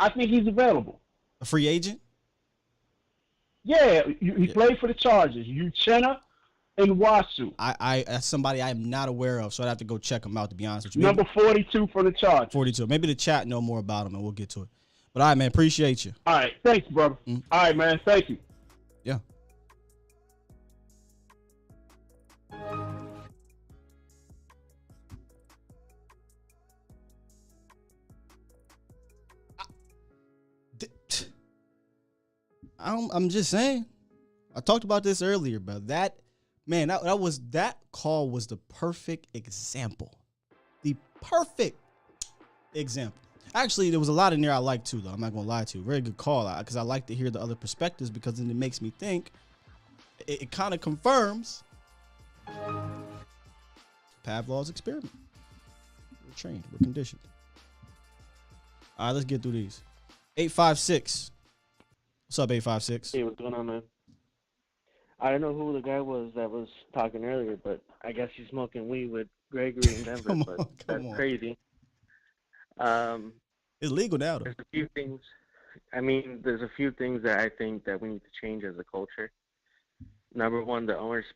I think he's available. A free agent? Yeah, he played for the Chargers. Uchenna and Wasu. That's somebody I am not aware of, so I'd have to go check him out, to be honest with you. Number 42 for the Chargers. 42. Maybe the chat know more about him, and we'll get to it. But all right, man, appreciate you. All right, thanks, brother. All right, man, thank you. Yeah. I'm just saying. I talked about this earlier, but that call was the perfect example. The perfect example. Actually, there was a lot in there I liked too, though. I'm not gonna lie to you. Very good call, because I like to hear the other perspectives, because then it makes me think. It kind of confirms Pavlov's experiment. We're trained. We're conditioned. All right, let's get through these. 856. What's up, 856? Hey, what's going on, man? I don't know who the guy was that was talking earlier, but I guess he's smoking weed with Gregory in Denver. That's crazy. It's legal now, though. There's a few things. I mean, there's a few things that I think that we need to change as a culture. Number one, the owner's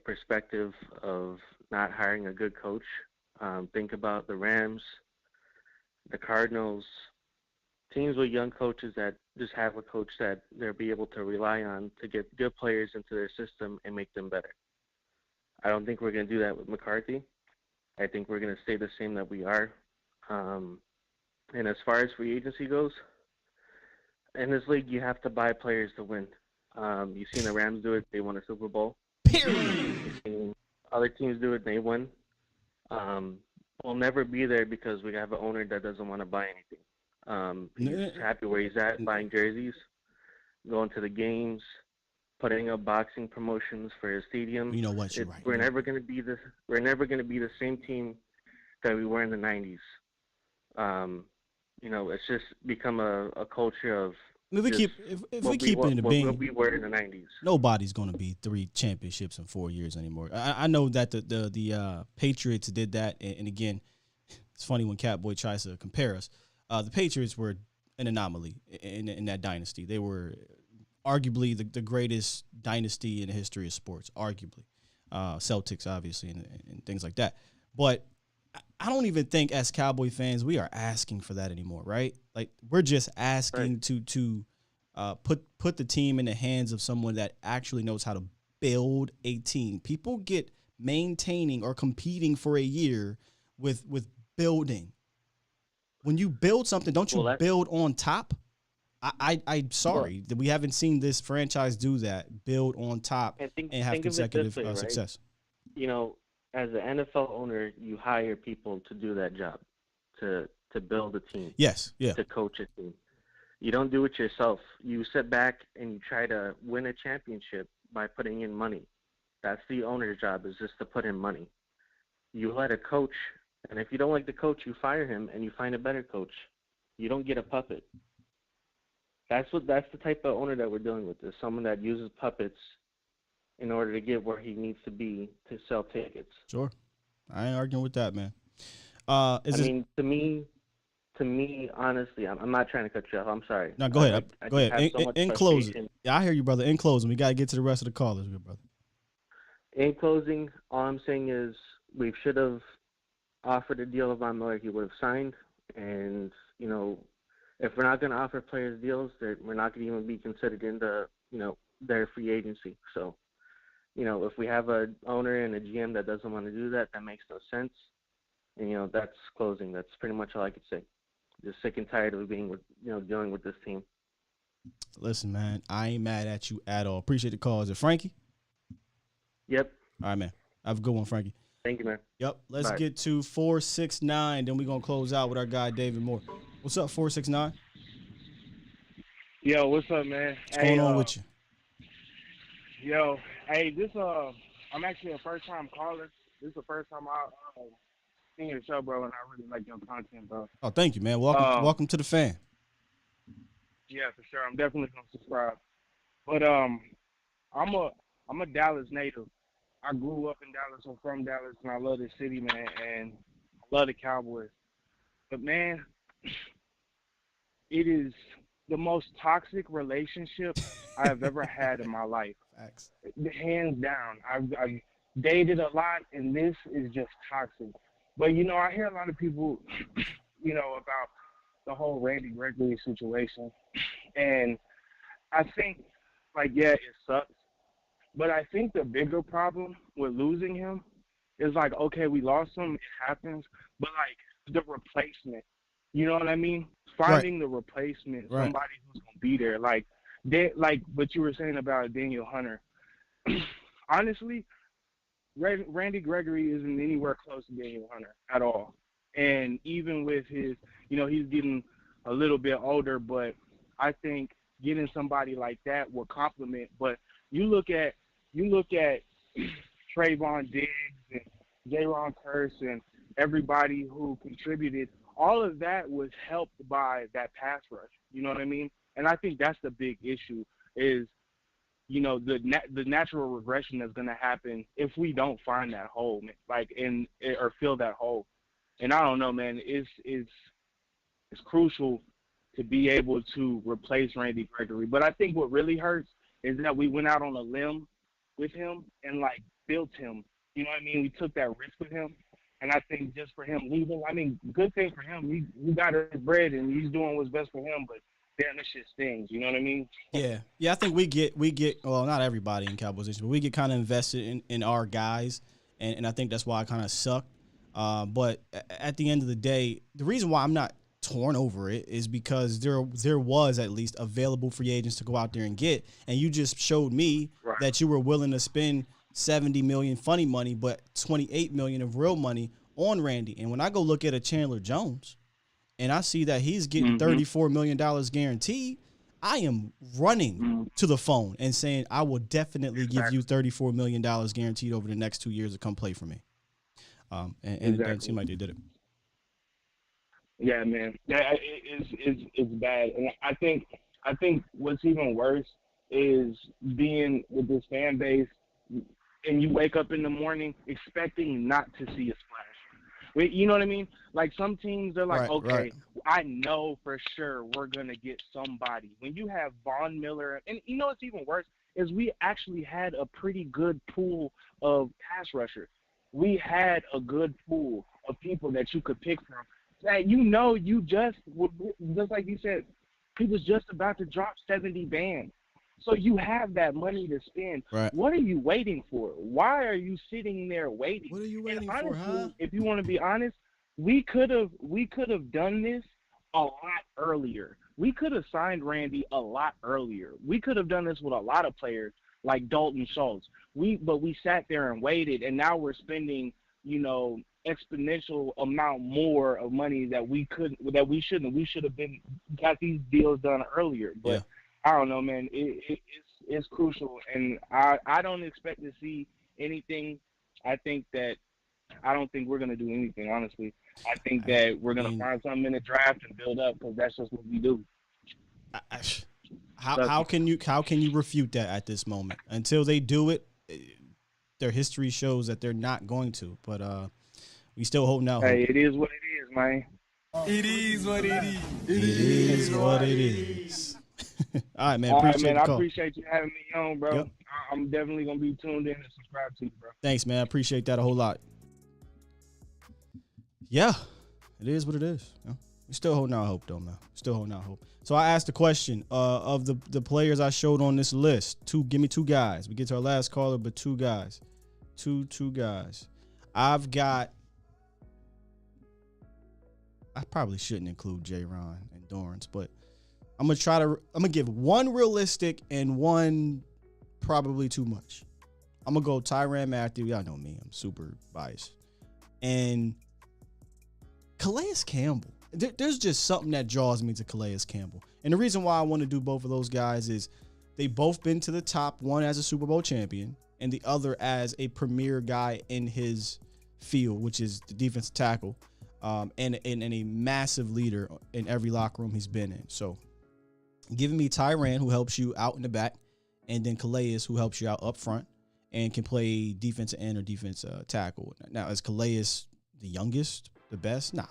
perspective of not hiring a good coach. Think about the Rams, the Cardinals, teams with young coaches that just have a coach that they'll be able to rely on to get good players into their system and make them better. I don't think we're going to do that with McCarthy. I think we're going to stay the same that we are. And as far as free agency goes, in this league, you have to buy players to win. You've seen the Rams do it. They won a Super Bowl. You've seen other teams do it. They win. We'll never be there because we have an owner that doesn't want to buy anything. He's happy where he's at, buying jerseys, going to the games, putting up boxing promotions for his stadium. You know what? You're right. We're never going to be the same team that we were in the 90s. It's just become a culture of. If we keep it in the bean, what we were in the 90s. Nobody's going to be 3 championships in 4 years anymore. I know that the Patriots did that, and again, it's funny when Catboy tries to compare us. The Patriots were an anomaly in that dynasty. They were arguably the greatest dynasty in the history of sports, arguably. Celtics, obviously, and things like that. But I don't even think as Cowboy fans we are asking for that anymore, right? Like, we're just asking to put the team in the hands of someone that actually knows how to build a team. People get maintaining or competing for a year with building. When you build something, don't you build on top? I'm sorry that we haven't seen this franchise do that, build on top and have consecutive success. Right? As an NFL owner, you hire people to do that job, to build a team. Yes, yeah. To coach a team. You don't do it yourself. You sit back and you try to win a championship by putting in money. That's the owner's job, is just to put in money. You let a coach, and if you don't like the coach, you fire him and you find a better coach. You don't get a puppet. That's the type of owner that we're dealing with, is someone that uses puppets in order to get where he needs to be to sell tickets. Sure. I ain't arguing with that, man. To me, honestly, I'm not trying to cut you off. I'm sorry. No, go ahead. Go ahead. In closing. Yeah, I hear you, brother. In closing, we got to get to the rest of the callers, good brother. In closing, all I'm saying is we should have offered a deal of Von Miller he would have signed. And, if we're not going to offer players deals, we're not going to even be considered in their free agency. So, if we have an owner and a GM that doesn't want to do that, that makes no sense. And, that's closing. That's pretty much all I could say. Just sick and tired of dealing with this team. Listen, man, I ain't mad at you at all. Appreciate the call. Is it Frankie? Yep. All right, man. Have a good one, Frankie. Thank you, man. Yep. Let's get to 469. Then we're going to close out with our guy, David Moore. What's up, 469? Yo, what's up, man? What's going on with you? Yo, I'm actually a first-time caller. This is the first time I've seen your show, bro, and I really like your content, bro. Oh, thank you, man. Welcome to the fan. Yeah, for sure. I'm definitely going to subscribe. But I'm a Dallas native. I grew up in Dallas. I'm from Dallas, and I love this city, man, and I love the Cowboys. But, man, it is the most toxic relationship I have ever had in my life. Facts. Hands down. I've dated a lot, and this is just toxic. But, I hear a lot of people, about the whole Randy Gregory situation. And I think, it sucks. But I think the bigger problem with losing him is, okay, we lost him. It happens. But, the replacement. You know what I mean? Finding the replacement, somebody who's going to be there. What you were saying about Daniel Hunter. Honestly, Randy Gregory isn't anywhere close to Daniel Hunter at all. And even with his, he's getting a little bit older, but I think getting somebody like that will complement. But you look at Trayvon Diggs and J-Ron Curse and everybody who contributed, all of that was helped by that pass rush. You know what I mean? And I think that's the big issue is, you know, the natural regression that's going to happen if we don't find that hole, or fill that hole. And I don't know, man, it's crucial to be able to replace Randy Gregory. But I think what really hurts is that we went out on a limb with him and, like, built him. You know what I mean? We took that risk with him. And I think just for him leaving, I mean, good thing for him. He got his bread and he's doing what's best for him. But damn, this shit stings. You know what I mean? Yeah. I think we get. Well, not everybody in Cowboys Nation, but we get kind of invested in our guys, and I think that's why I kind of suck. But at the end of the day, the reason why I'm not torn over it is because there was at least available free agents to go out there and get, and you just showed me that you were willing to spend $70 million funny money, but $28 million of real money on Randy. And when I go look at a Chandler Jones, and I see that he's getting $34 million guaranteed, I am running to the phone and saying, I will definitely give you $34 million guaranteed over the next 2 years to come play for me. And it doesn't seem like they did it. Yeah, man. Yeah, it's bad. And I think what's even worse is being with this fan base and you wake up in the morning expecting not to see a splash. You know what I mean? Like, some teams are like, I know for sure we're going to get somebody. When you have Von Miller, and you know what's even worse is we actually had a pretty good pool of pass rushers. We had a good pool of people that you could pick from. That you just like you said, he was just about to drop 70 bands. So you have that money to spend. Right. What are you waiting for? Why are you sitting there waiting? What are you waiting honestly, for, huh? If you want to be honest, we could have done this a lot earlier. We could have signed Randy a lot earlier. We could have done this with a lot of players like Dalton Schultz. But we sat there and waited, and now we're spending, exponential amount more of money that we shouldn't. We should have got these deals done earlier. But yeah. I don't know, man. It's crucial, and I don't expect to see anything. I don't think we're gonna do anything, honestly. I think that we're gonna find something in the draft and build up, because that's just what we do. How can you refute that at this moment? Until they do it, their history shows that they're not going to. But we still holding out. Hey, it is what it is, man. It is what it is. It is what it is. All right, man. All right, Appreciate man. the call. I appreciate you having me on, bro. Yep. I'm definitely gonna be tuned in and subscribe to you, bro. Thanks, man. I appreciate that a whole lot. Yeah, it is what it is. Yeah. We're still holding out hope, though, man. Still holding out hope. So I asked the question of the players I showed on this list. Give me two guys. We get to our last caller, but two guys. Two guys. I probably shouldn't include J-Ron and Dorrance, but I'm gonna give one realistic and one probably too much. I'm gonna go Tyrann Mathieu. Y'all know me. I'm super biased. And Calais Campbell. There's just something that draws me to Calais Campbell. And the reason why I want to do both of those guys is they both been to the top, one as a Super Bowl champion and the other as a premier guy in his field, which is the defensive tackle, and a massive leader in every locker room he's been in. So giving me Tyrann, who helps you out in the back, and then Calais, who helps you out up front and can play defensive end or defensive tackle. Now, is Calais the youngest, the best? No.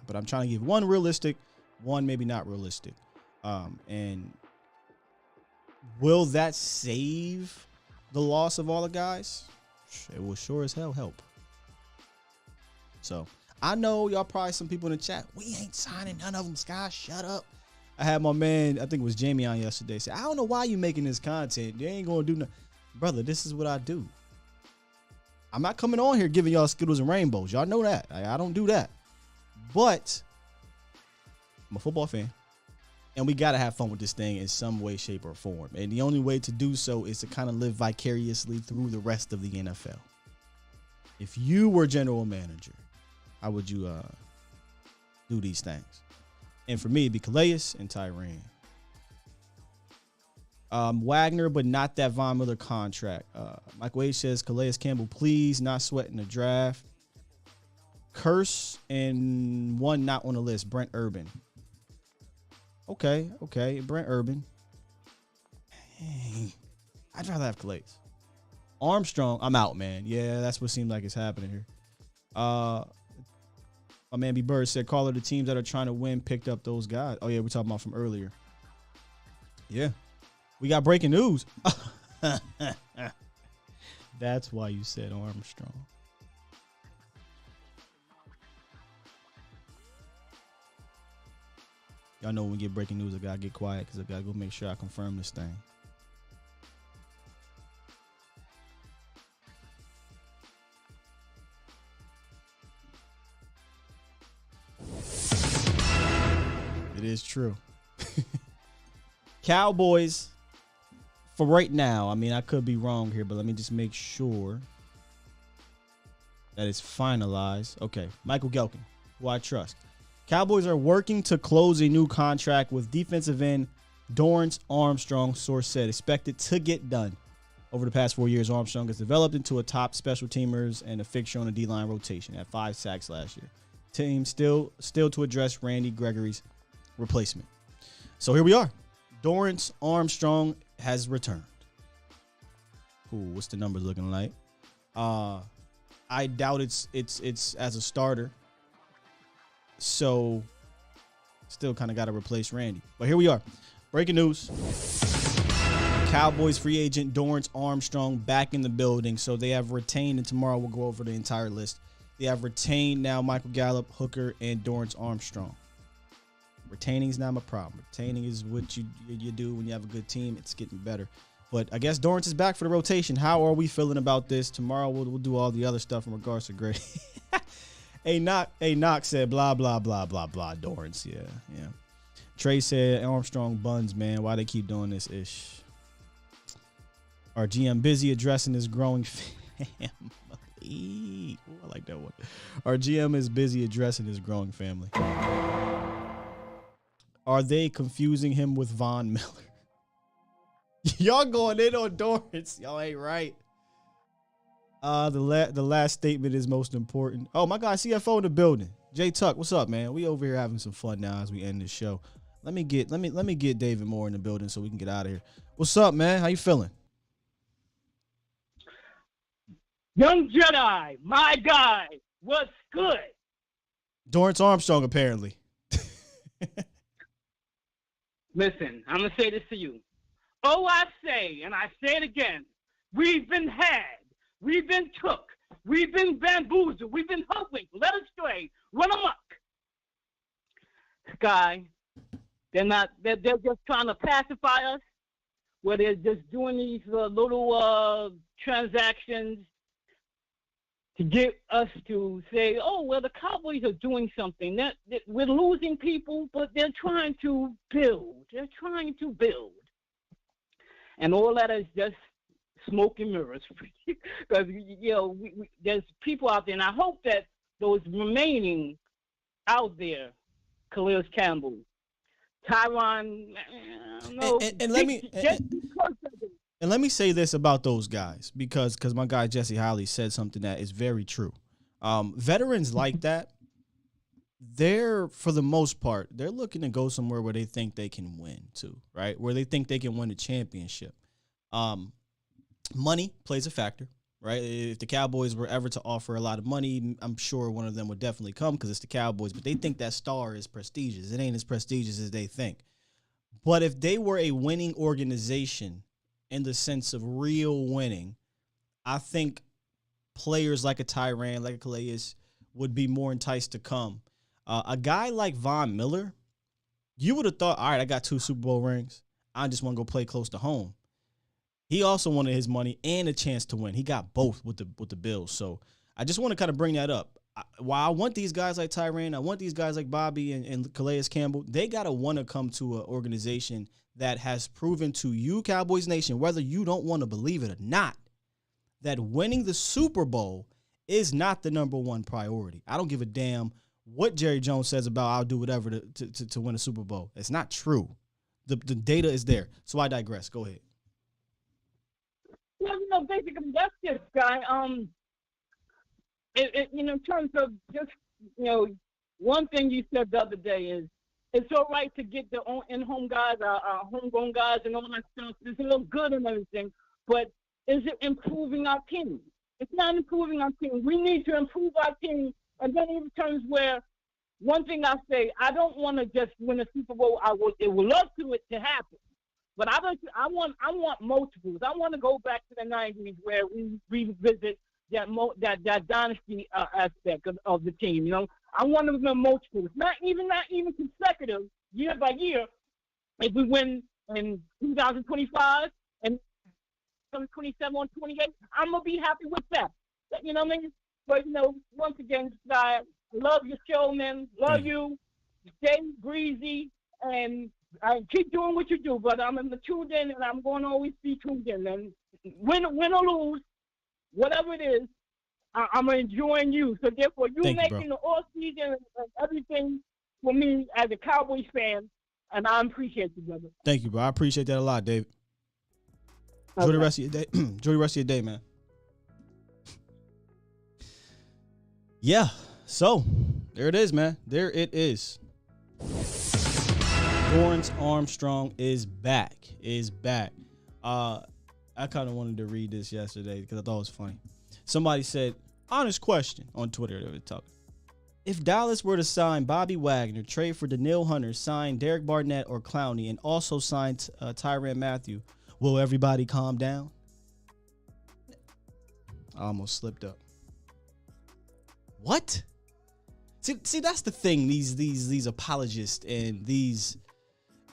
But I'm trying to give one realistic, one maybe not realistic. And will that save the loss of all the guys? It will sure as hell help. So I know y'all probably some people in the chat, we ain't signing none of them, Sky. Shut up. I had my man, I think it was Jamie on yesterday, say, I don't know why you making this content. You ain't going to do nothing. Brother, this is what I do. I'm not coming on here giving y'all Skittles and rainbows. Y'all know that. I don't do that. But I'm a football fan. And we got to have fun with this thing in some way, shape, or form. And the only way to do so is to kind of live vicariously through the rest of the NFL. If you were general manager, how would you do these things? And for me, it'd be Calais and Tyrann. Wagner, but not that Von Miller contract. Mike Wade says, Calais Campbell, please, not sweating the draft. Curse and one not on the list, Brent Urban. Okay, Brent Urban. Hey, I'd rather have Calais. Armstrong, I'm out, man. Yeah, that's what seems like it's happening here. My man B. Bird said, caller, the teams that are trying to win picked up those guys. Oh, yeah, we're talking about from earlier. Yeah. We got breaking news. That's why you said Armstrong. Y'all know when we get breaking news, I gotta get quiet because I gotta go make sure I confirm this thing. It is true. Cowboys, for right now, I mean, I could be wrong here, but let me just make sure that it's finalized. Okay, Michael Gelkin, who I trust. Cowboys are working to close a new contract with defensive end Dorrance Armstrong, source said. Expected to get done. Over the past 4 years, Armstrong has developed into a top special teamers and a fixture on the D-line rotation at 5 sacks last year. Team still to address Randy Gregory's replacement. So here we are. Dorrance Armstrong has returned. Cool. What's the numbers looking like? I doubt it's as a starter. So still kind of got to replace Randy. But here we are. Breaking news. Cowboys free agent Dorrance Armstrong back in the building. So they have retained, and tomorrow we'll go over the entire list. They have retained now Michael Gallup, Hooker, and Dorrance Armstrong. Retaining is not my problem. Retaining is what you do when you have a good team. It's getting better. But I guess Dorrance is back for the rotation. How are we feeling about this? Tomorrow we'll do all the other stuff in regards to Grady. Knock said blah, blah, blah, blah, blah. Dorrance, yeah. Trey said Armstrong buns, man. Why they keep doing this ish? Our GM busy addressing his growing family. Ooh, I like that one. Our GM is busy addressing his growing family. Are they confusing him with Von Miller? Y'all going in on Dorrance. Y'all ain't right. The last statement is most important. Oh, my guy, CFO in the building. Jay Tuck, what's up, man? We over here having some fun now as we end this show. Let me get David Moore in the building so we can get out of here. What's up, man? How you feeling? Young Jedi, my guy, what's good? Dorrance Armstrong, apparently. Listen, I'm going to say this to you. Oh, I say, and I say it again, we've been had, we've been took, we've been bamboozled, we've been hoodwinked, led astray, run amok. Guy, they're just trying to pacify us, where they're just doing these little transactions to get us to say, oh, well, the Cowboys are doing something. We're losing people, but they're trying to build. They're trying to build. And all that is just smoke and mirrors. Because, there's people out there, and I hope that those remaining out there, Calais Campbell, Tyron, And let me say this about those guys, because my guy Jesse Holly said something that is very true. Veterans like that, they're, for the most part, they're looking to go somewhere where they think they can win too, right? Where they think they can win a championship. Money plays a factor, right? If the Cowboys were ever to offer a lot of money, I'm sure one of them would definitely come because it's the Cowboys, but they think that star is prestigious. It ain't as prestigious as they think. But if they were a winning organization, in the sense of real winning, I think players like a Tyrann, like a Calais, would be more enticed to come. A guy like Von Miller, you would have thought, all right, I got 2 Super Bowl rings. I just want to go play close to home. He also wanted his money and a chance to win. He got both with the Bills. So I just want to kind of bring that up. While I want these guys like Tyrann, I want these guys like Bobby and Calais Campbell, they got to want to come to an organization that has proven to you, Cowboys Nation, whether you don't want to believe it or not, that winning the Super Bowl is not the number one priority. I don't give a damn what Jerry Jones says about I'll do whatever to win a Super Bowl. It's not true. The data is there. So I digress. Go ahead. Well, basically, that's just, guy. In terms of just one thing you said the other day is it's all right to get the in-home guys, our homegrown guys, and all that stuff. It's a little good and everything, but is it improving our team? It's not improving our team. We need to improve our team, and then in terms where one thing I say, I don't want to just win a Super Bowl. I would love it to happen, but I want multiples. I want to go back to the '90s where we revisit that dynasty aspect of the team. I want to win multiples, not even consecutive year by year. If we win in 2025 and 27 or 28, I'm gonna be happy with that. You know what I mean? But once again, I love your show, man. Love you. Stay breezy and keep doing what you do. But I'm tuned in, and I'm going to always be tuned in. And win or lose, whatever it is, I'm enjoying you. So therefore, making the all season and everything for me as a Cowboys fan, and I appreciate you, brother. Thank you, bro. I appreciate that a lot, David. Enjoy the rest of your day. Enjoy the rest of your day, man. Yeah. So there it is, man. There it is. Dorrance Armstrong is back. I kind of wanted to read this yesterday because I thought it was funny. Somebody said, honest question on Twitter. They were talking. If Dallas were to sign Bobby Wagner, trade for Danielle Hunter, sign Derek Barnett or Clowney, and also sign Tyrann Mathieu, will everybody calm down? I almost slipped up. What? See, that's the thing. These apologists and these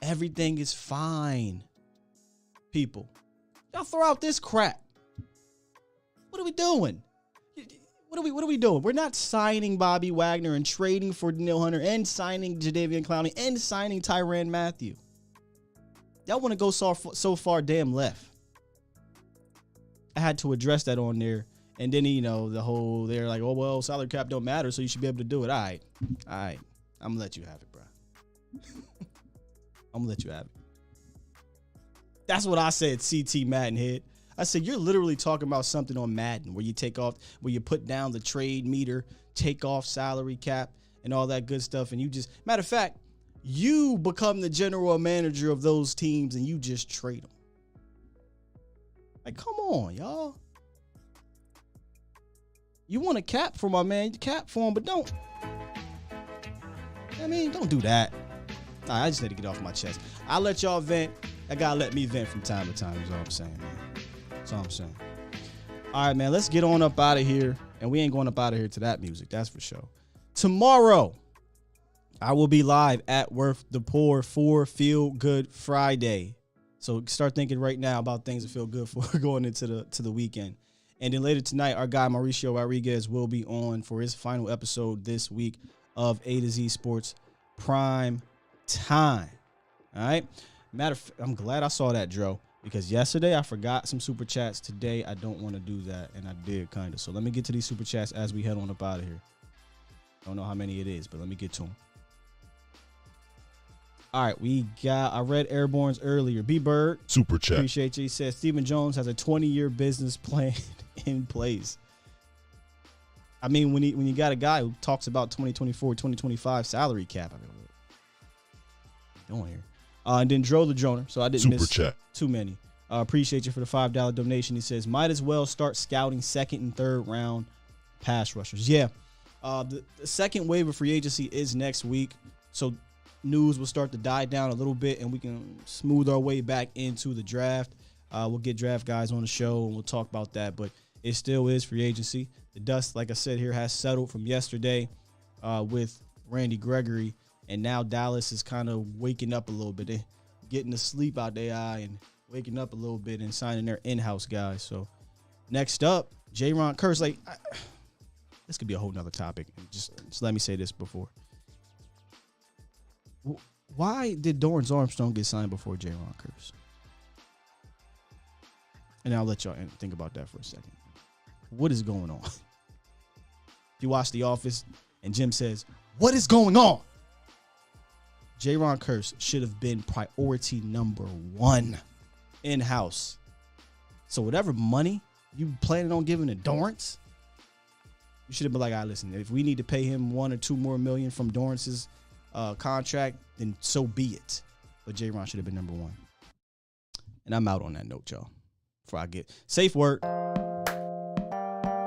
everything is fine people. Y'all throw out this crap. What are we doing? What are we doing? We're not signing Bobby Wagner and trading for Danielle Hunter and signing Jadeveon Clowney and signing Tyrann Mathieu. Y'all want to go so far damn left. I had to address that on there. And then, they're like, oh, well, salary cap don't matter, so you should be able to do it. All right. I'm going to let you have it, bro. I'm going to let you have it. That's what I said, CT Madden head. I said, you're literally talking about something on Madden where you put down the trade meter, take off salary cap and all that good stuff. And you just, matter of fact, you become the general manager of those teams and you just trade them. Like, come on, y'all. You want a cap for my man, cap for him, but don't do that. I just need to get off my chest. I let y'all vent. I gotta let me vent from time to time, is all I'm saying, man. That's all I'm saying. All right, man, let's get on up out of here. And we ain't going up out of here to that music, that's for sure. Tomorrow, I will be live at Worth the Poor for Feel Good Friday. So start thinking right now about things to feel good for going into the weekend. And then later tonight, our guy Mauricio Rodriguez will be on for his final episode this week of A to Z Sports Prime Time. All right. I'm glad I saw that, Dro, because yesterday I forgot some super chats. Today I don't want to do that, and I did kind of. So let me get to these super chats as we head on up out of here. Don't know how many it is, but let me get to them. All right, I read Airborne's earlier. B-Bird. Super chat. Appreciate you. He says Stephen Jones has a 20-year business plan in place. I mean, when you got a guy who talks about 2024, 2025 salary cap, I mean, what are you doing here? And then Dro the Droner, so I didn't miss too many. Appreciate you for the $5 donation. He says, might as well start scouting second and third round pass rushers. Yeah, the second wave of free agency is next week, so news will start to die down a little bit, and we can smooth our way back into the draft. We'll get draft guys on the show, and we'll talk about that, but it still is free agency. The dust, like I said here, has settled from yesterday with Randy Gregory, and now Dallas is kind of waking up a little bit. They're getting the sleep out their eye and waking up a little bit and signing their in-house guys. So next up, J-Ron Curse. This could be a whole nother topic. Just let me say this before. Why did Dorrance Armstrong get signed before J-Ron Curse? And I'll let y'all think about that for a second. What is going on? If you watch The Office and Jim says, what is going on? J-Ron Curse should have been priority number one in-house. So whatever money you planning on giving to Dorrance, You should have been like, listen, if we need to pay him $1 or $2 more million from Dorrance's contract, then so be it. But J-Ron should have been number 1. And I'm out on that note, y'all. Before I get safe word.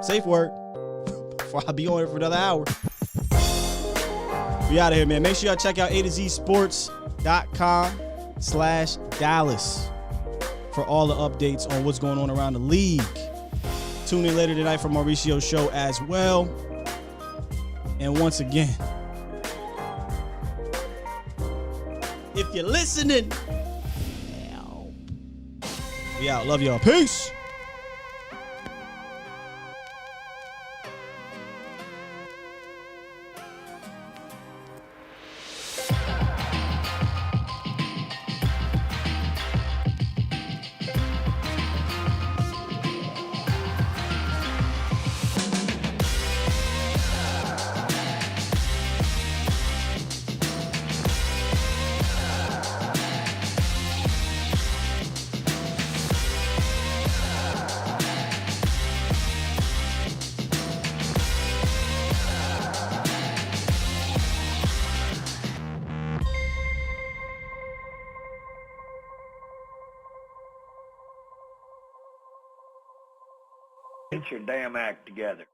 Safe word. Before I be on here for another hour. We out of here, man. Make sure y'all check out A2ZSports.com/Dallas for all the updates on what's going on around the league. Tune in later tonight for Mauricio's show as well. And once again, if you're listening, we out. Love y'all. Peace. Get your damn act together.